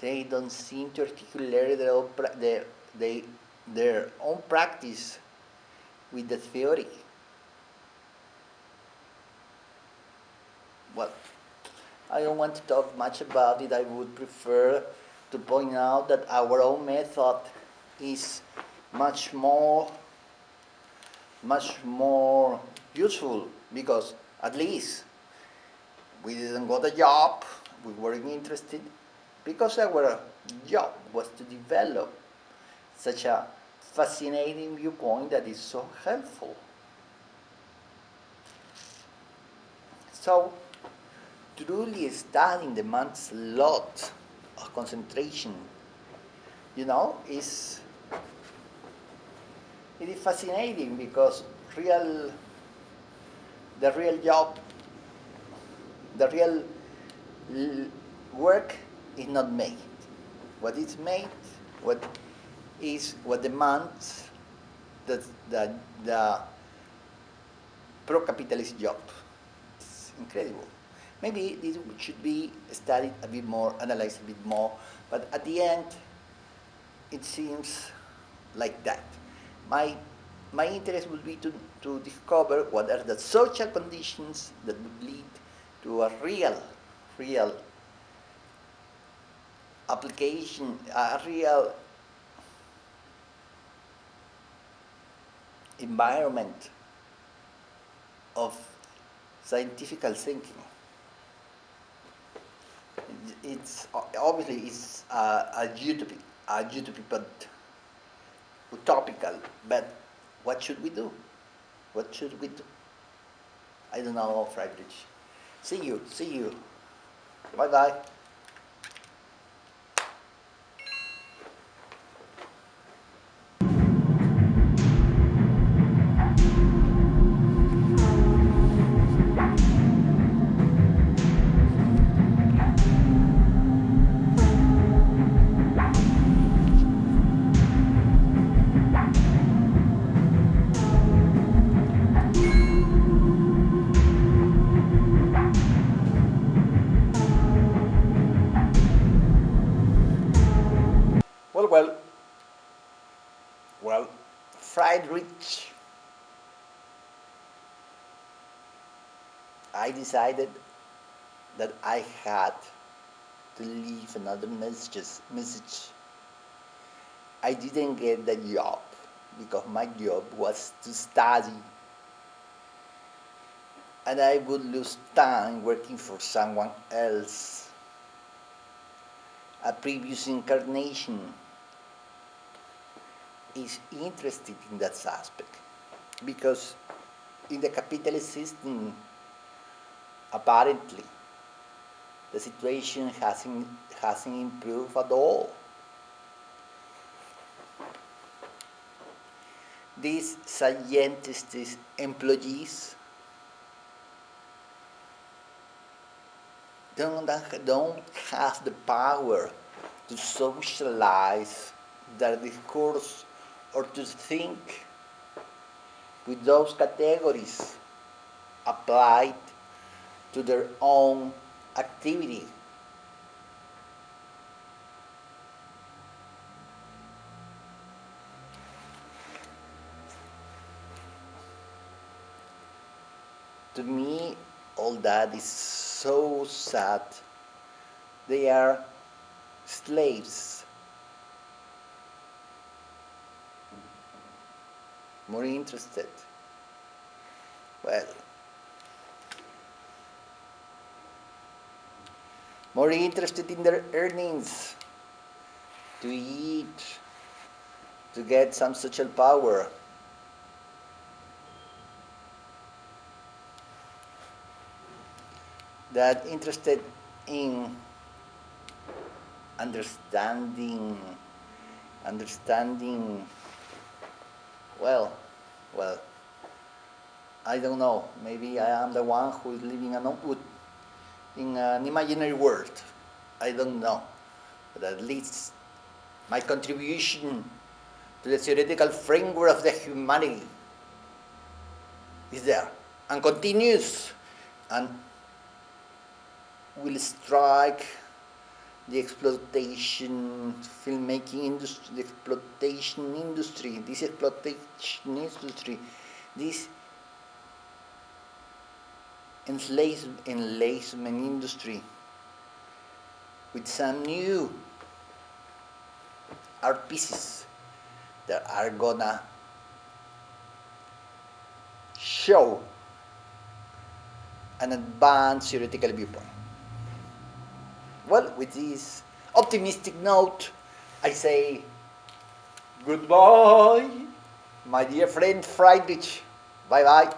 they don't seem to articulate their own practice with the theory. Well, I don't want to talk much about it. I would prefer to point out that our own method is much more useful, because at least we didn't got a job, we weren't interested, because our job was to develop such a fascinating viewpoint that is so helpful. So, truly studying demands a lot of concentration. You know, it is fascinating because the real job, the real work is not made. What is made, what demands the pro-capitalist job. It's incredible. Maybe this should be studied a bit more, analyzed a bit more, but at the end, it seems like that. My interest would be to discover what are the social conditions that would lead to a real application, a real environment of scientific thinking. It's obviously it's a utopy, but utopical. But what should we do? What should we do? I don't know, Friedrich. See you. Bye bye. Well, well, Friedrich, I decided that I had to leave another message. I didn't get the job because my job was to study, and I would lose time working for someone else. A previous incarnation is interested in that aspect because in the capitalist system, apparently, the situation hasn't improved at all. These scientists, employees, don't have the power to socialize their discourse or to think with those categories applied to their own activity. To me, all that is so sad. They are slaves, more interested. Well, more interested in their earnings, to eat, to get some social power. that interested in understanding, understanding, well, well, I don't know. Maybe I am the one who is living in an imaginary world. I don't know. But at least my contribution to the theoretical framework of the humanity is there and continues and will strike the exploitation filmmaking industry, the exploitation industry, this exploitation industry, this enslavement industry with some new art pieces that are gonna show an advanced theoretical viewpoint. Well, with this optimistic note, I say goodbye, my dear friend Friedrich. Bye bye.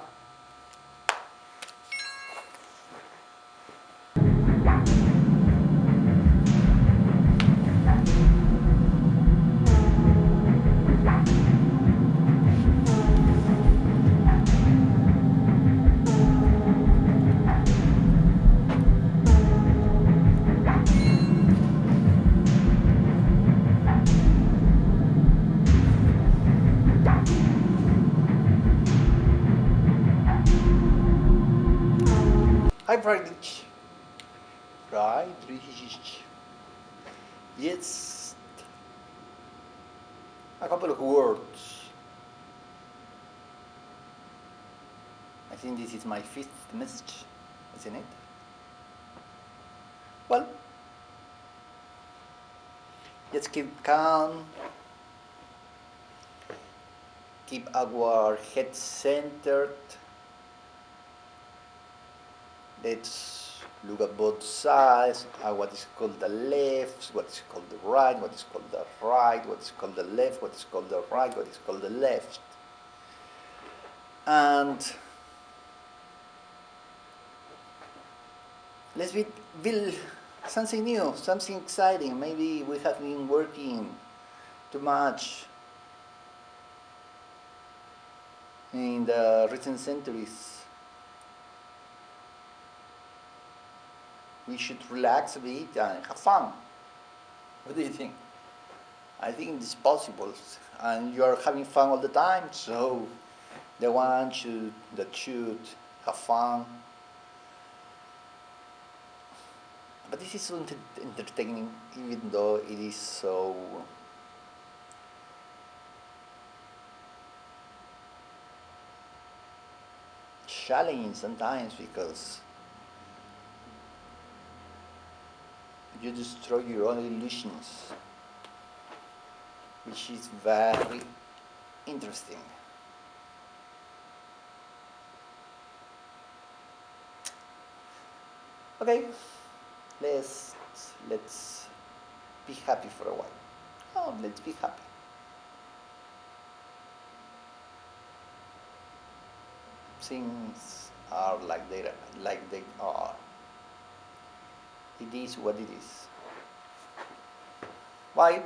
Hi, Friedrich. Friedrich. Yes, a couple of words. I think this is my fifth message, isn't it? Well, let's keep calm, keep our head centered. Let's look at both sides, at what is called the left, what is called the right, what is called the right, what is called the left, what is called the right, what is called the left. And let's build something new, something exciting. Maybe we have been working too much in the recent centuries. We should relax a bit and have fun. What do you think? I think it's possible, and you are having fun all the time, so the one that should have fun. But this is so entertaining, even though it is so challenging sometimes, because you destroy your own illusions, which is very interesting. Okay, let's be happy for a while. Oh, let's be happy. Things are like they are. It is what it is. Bye.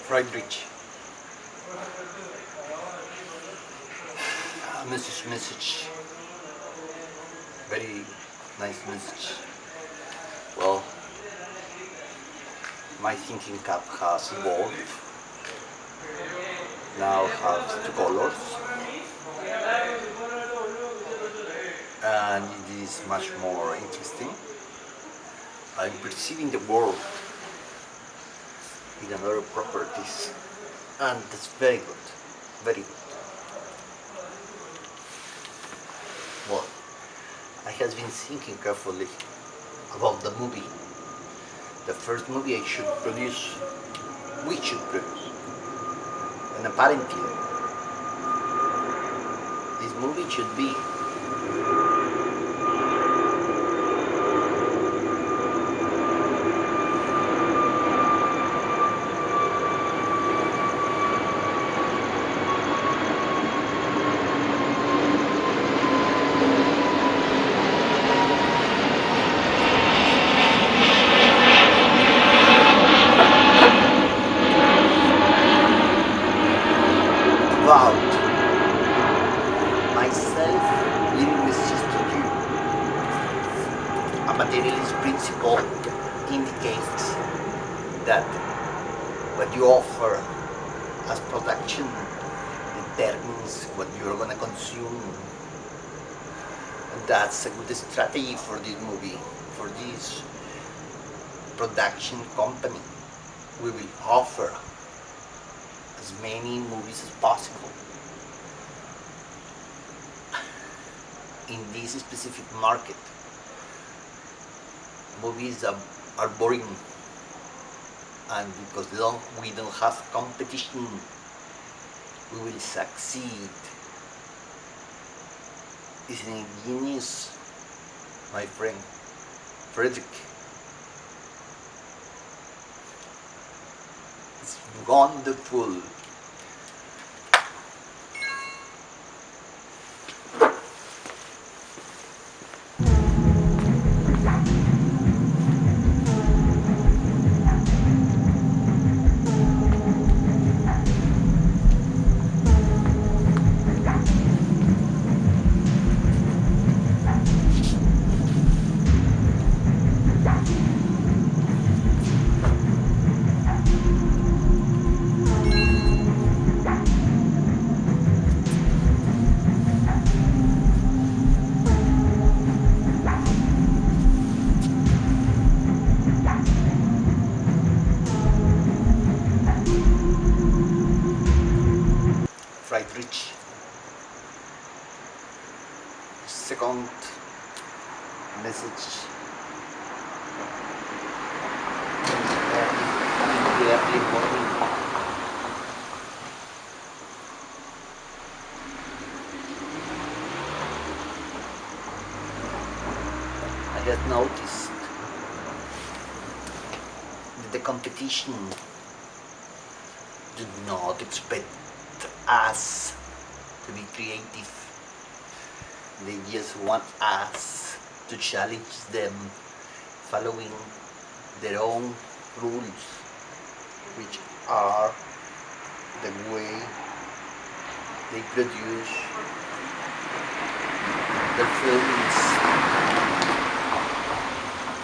Friedrich. Message. Very nice message. Well, my thinking cap has evolved. Now has two colors, and it is much more interesting. I'm perceiving the world in another properties, and that's very good, very good. been thinking carefully about the movie. The first movie we should produce. And apparently, this movie should be about myself living with sister you. A materialist principle indicates that what you offer as production determines what you're gonna consume. And that's a good strategy for this movie, for this production company. We will offer as many movies as possible in this specific market. Movies are boring, and because we don't have competition, we will succeed. Isn't it genius, my friend Frederick? It's wonderful. Friedrich. Second message in the early morning. I have noticed that the competition do not expect us to be creative. They just want us to challenge them following their own rules, which are the way they produce their films.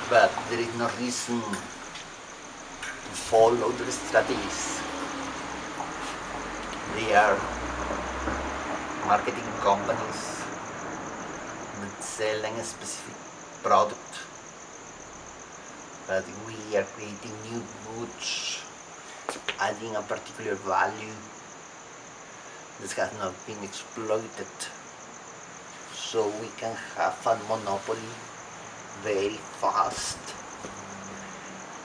But there is no reason to follow their strategies. They are marketing companies that sell a specific product, but we are creating new goods, adding a particular value that has not been exploited, so we can have a monopoly very fast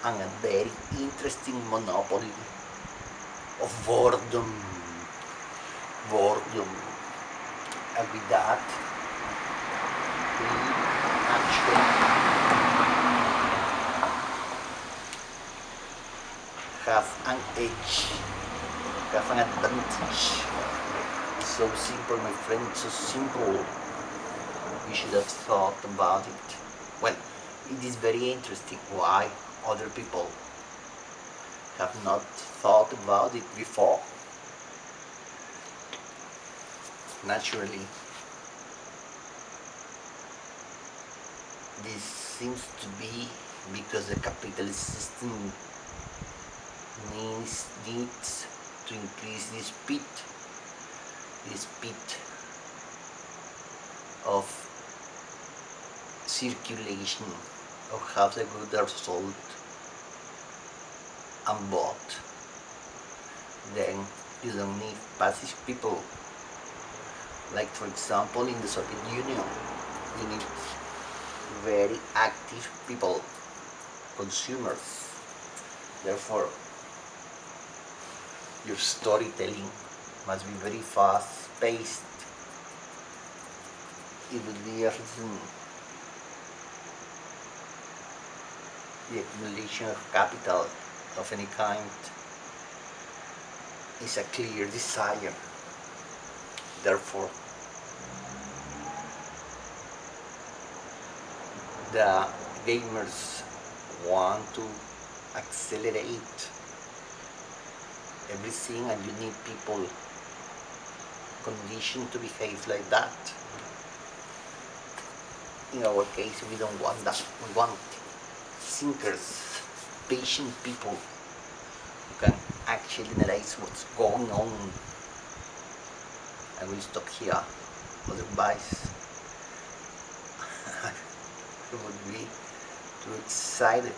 and a very interesting monopoly of boredom. And with that, we actually have an edge, have an advantage. So simple, my friend, so simple. You should have thought about it. Well, it is very interesting why other people have not thought about it before. Naturally, this seems to be because the capitalist system needs to increase the speed of circulation, of have a good result and bought. Then you don't need passive people. Like for example in the Soviet Union, you need very active people, consumers. Therefore, your storytelling must be very fast-paced. It would be everything. The accumulation of capital of any kind is a clear desire. Therefore, the gamers want to accelerate everything, and you need people conditioned to behave like that. In our case, we don't want that. We want thinkers, patient people who can actually analyze what's going on. I will stop here, otherwise I would be too excited,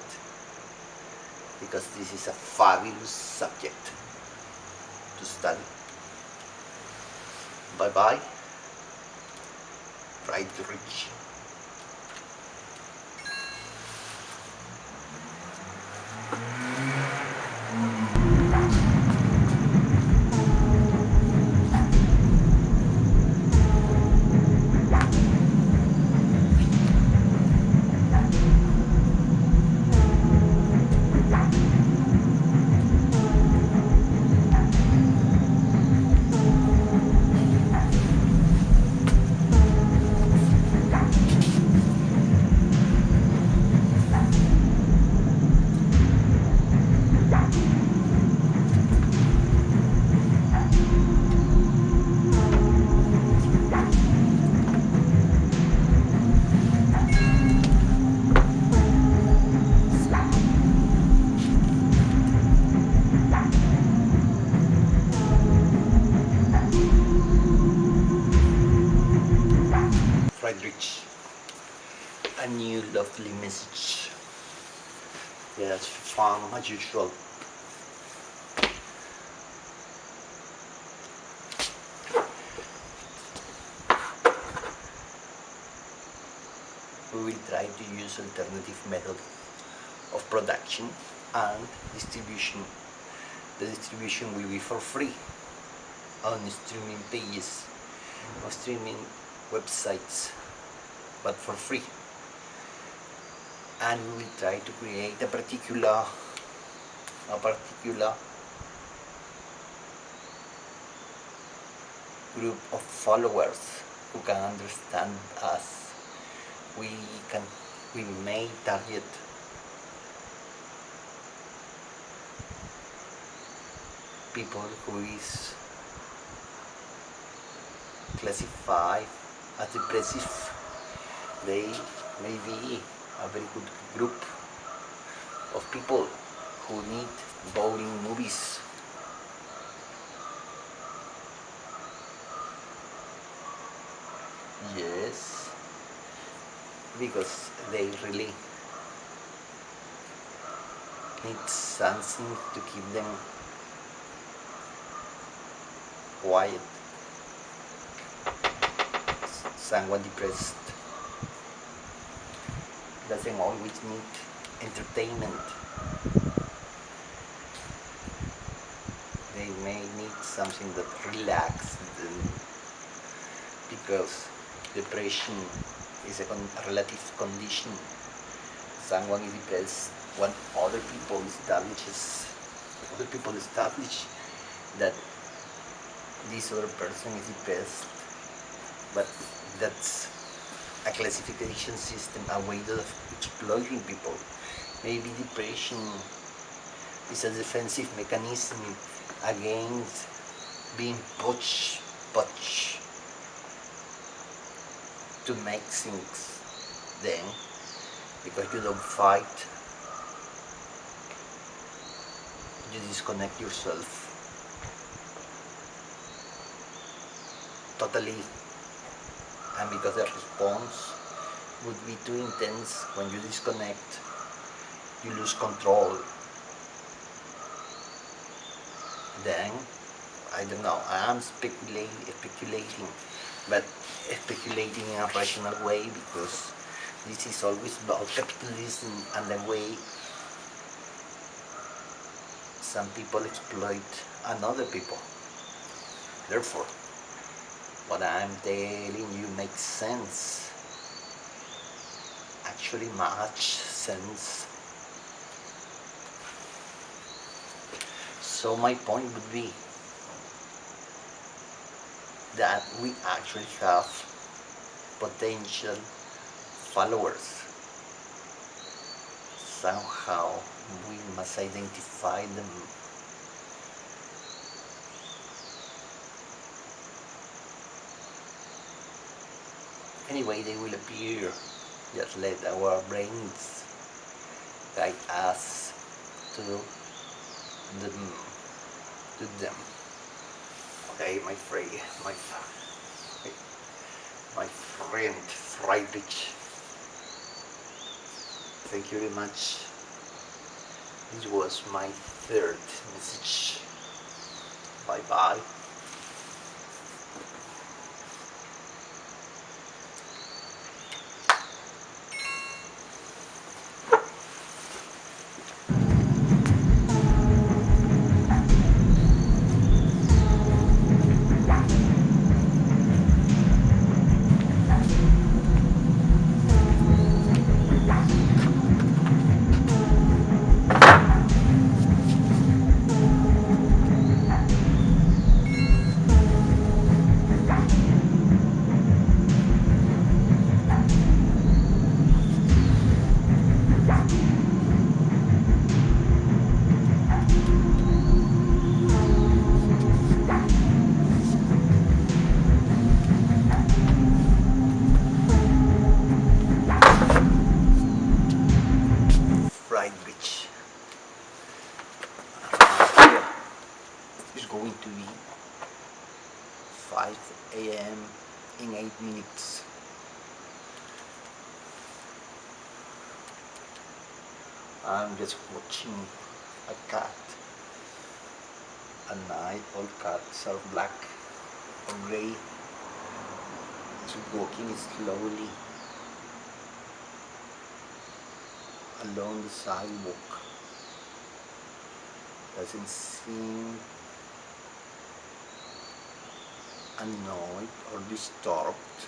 because this is a fabulous subject to study. Bye bye. Try to reach. Friedrich, a new lovely message. Yes, fun as usual. We will try to use alternative method of production and distribution. The distribution will be for free on streaming pages or streaming websites, but for free. And we will try to create a particular group of followers who can understand us. We may target people who is classified as depressive. They may be a very good group of people who need bowling movies. Yes, because they really need something to keep them quiet. Someone depressed doesn't always need entertainment. They may need something that relaxes them, because depression is a relative condition. Someone is depressed when other people establish that this other person is depressed, but that's a classification system, a way of exploiting people. Maybe depression is a defensive mechanism against being pushed to make things. Then, because you don't fight, you disconnect yourself totally, and because the response would be too intense, when you disconnect, you lose control. Then, I don't know, I am speculating, but speculating in a rational way, because This is always about capitalism and the way some people exploit another people. Therefore, what I'm telling you makes sense, actually much sense. So my point would be that we actually have potential followers. Somehow we must identify them. Anyway, they will appear. Just let our brains guide us to them. To them. Okay, my friend, my friend Friedrich. Thank you very much. This was my third message. Bye bye. Friedrich. Here is going to be 5 a.m. in 8 minutes. I'm just watching a cat. At night, all cats are black or gray. It's walking slowly along the sidewalk. Doesn't seem annoyed or disturbed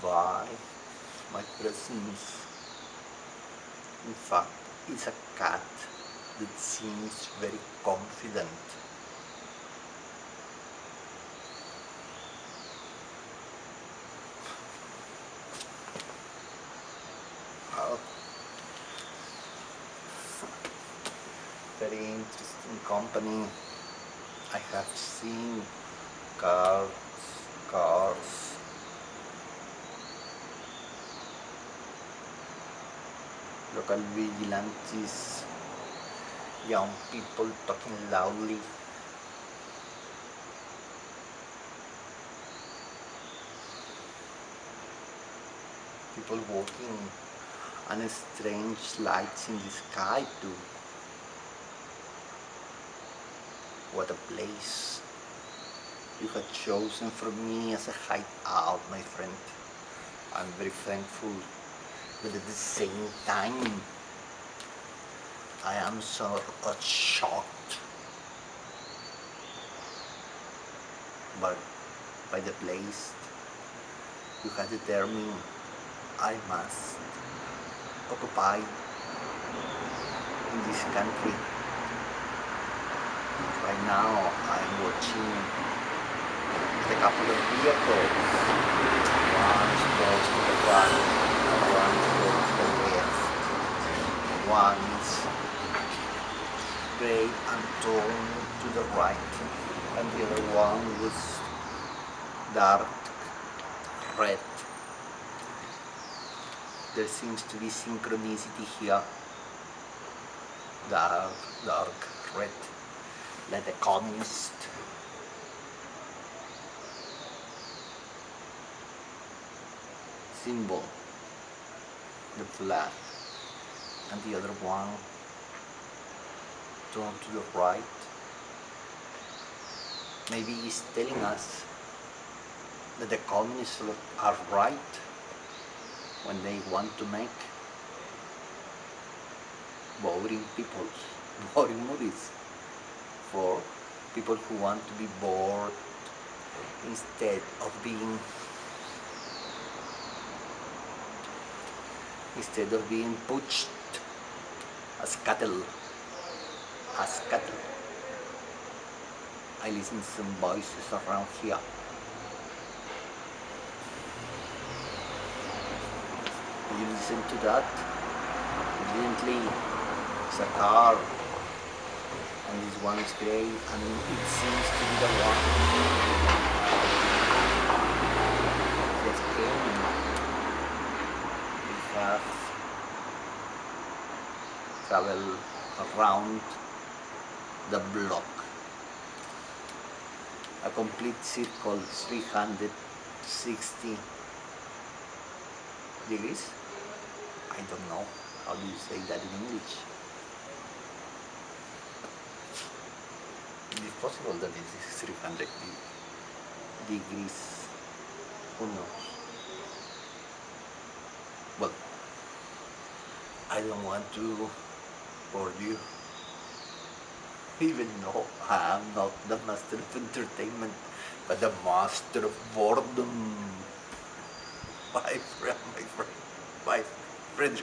by my presence. In fact, it's a cat that seems very confident. Oh, very interesting company. I have seen cars, local vigilantes, young people talking loudly. People walking and strange lights in the sky too. What a place you have chosen for me as a hideout, my friend. I'm very thankful, but at the same time I am so shocked by the place you have determined I must occupy in this country. Right now I'm watching a couple of vehicles. One goes to the right, one goes to the left. One is gray and tall to the right, and the other one was dark red. There seems to be synchronicity here. Dark red, like the communist. Symbol, the flag, and the other one turned to the right. Maybe he's telling us that the communists are right when they want to make boring people, boring movies for people who want to be bored instead of being pushed as cattle. As cattle. I listen to some voices around here. You listen to that? Evidently, it's a car, and this one is gray, and it seems to be the one that came. We have traveled around the block, a complete circle, 360 degrees. I don't know how do you say that in English. It is possible that it is 300 degrees. Who knows? Well, I don't want to bore you, even though I am not the master of entertainment, but the master of boredom. My friend.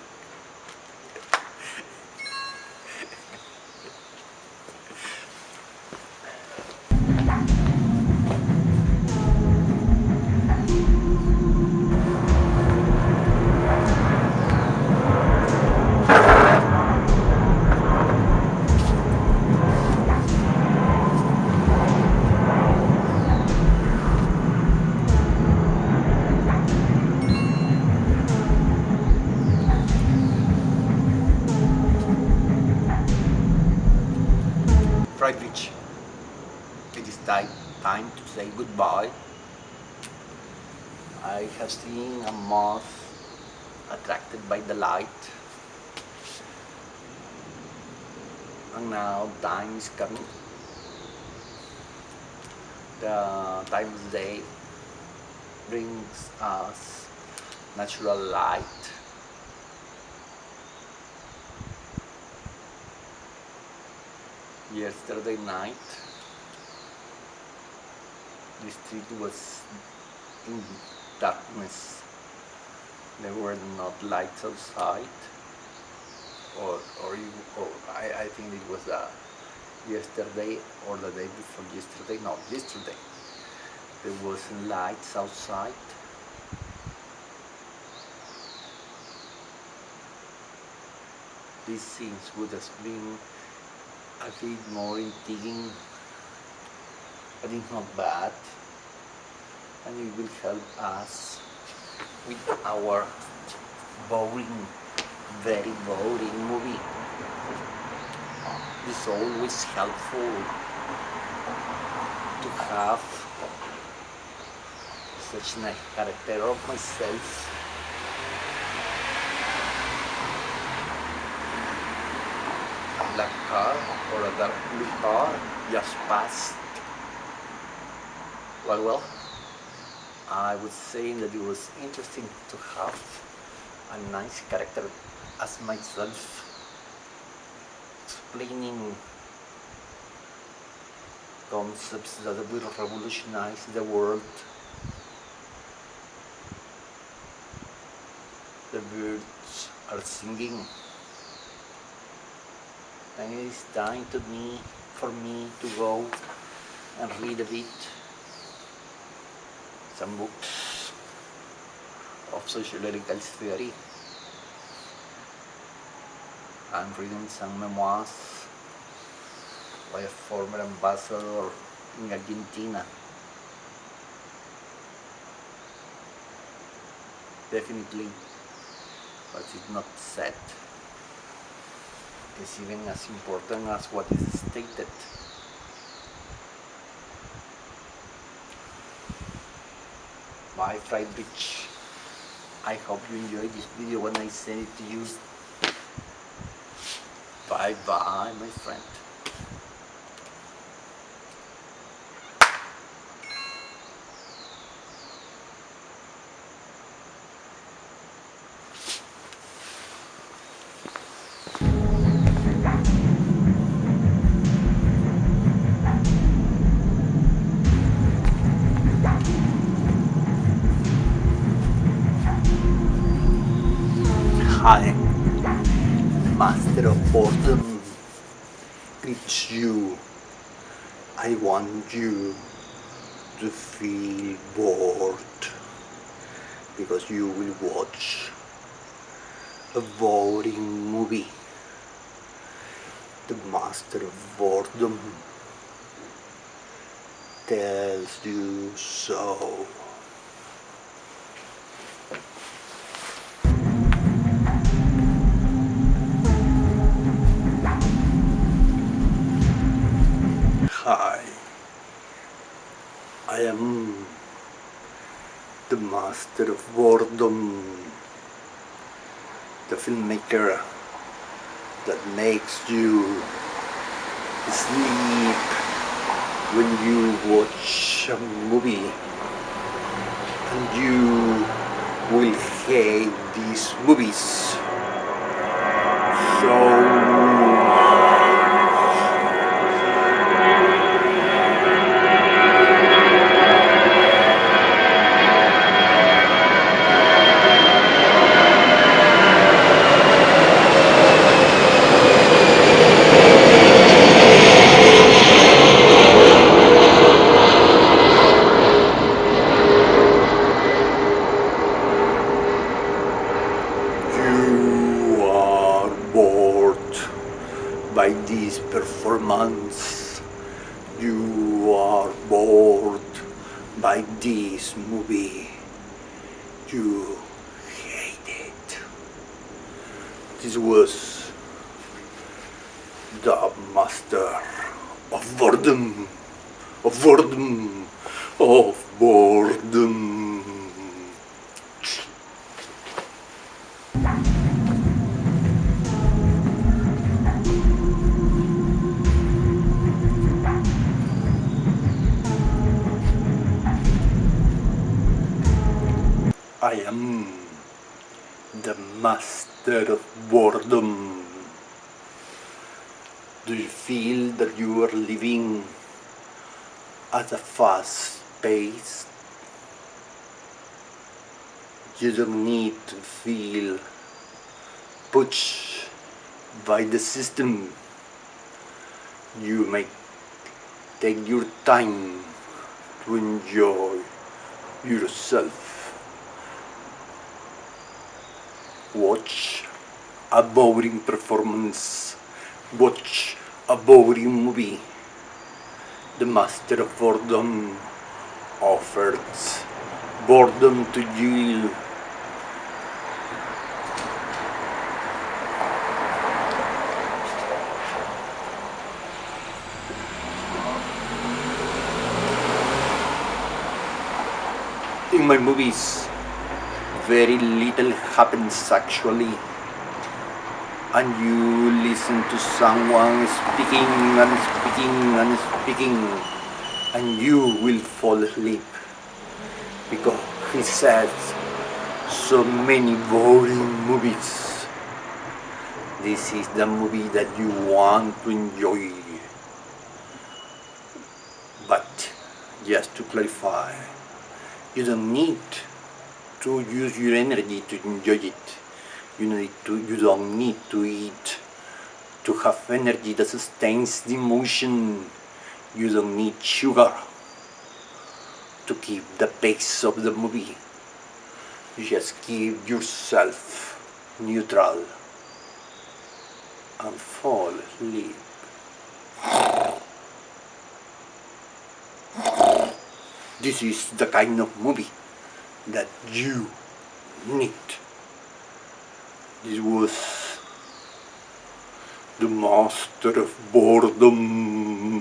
Friedrich, it is time to say goodbye. I have seen a moth attracted by the light, and now time is coming. The time of day brings us natural light. Yesterday night, the street was in darkness. There were not lights outside, or I think it was yesterday or the day before yesterday. No, yesterday. There wasn't lights outside. These scenes would have been a bit more intriguing, but it's not bad, and it will help us with our very boring movie. It's always helpful to have such a character of myself. A black car or a dark blue car just passed. Well, I was saying that it was interesting to have a nice character as myself, explaining concepts that will revolutionize the world. The birds are singing, and it is time for me to go and read a bit some books of sociological theory. I'm reading some memoirs by a former ambassador in Argentina. Definitely, what is not said is even as important as what is stated. Bye, Friedrich. I hope you enjoyed this video when I send it to you. Bye bye, my friend. Boredom greets you. I want you to feel bored because you will watch a boring movie. The master of boredom tells you so. Hi, I am the master of boredom, the filmmaker that makes you sleep when you watch a movie, and you will hate these movies. So you are bored by this performance. You are bored by this movie. You hate it. This was the master of boredom, of boredom, of boredom. I am the master of boredom. Do you feel that you are living at a fast pace? You don't need to feel pushed by the system. You may take your time to enjoy yourself. Watch a boring performance. Watch a boring movie. The master of boredom offers boredom to you. In my movies, very little happens actually, and you listen to someone speaking and speaking and speaking, and you will fall asleep because he says so many boring movies. This is the movie that you want to enjoy. But just to clarify, you don't need to use your energy to enjoy it. You don't need to eat to have energy that sustains the emotion. You don't need sugar to keep the pace of the movie. You just keep yourself neutral and fall asleep. This is the kind of movie that you need. This was the master of boredom.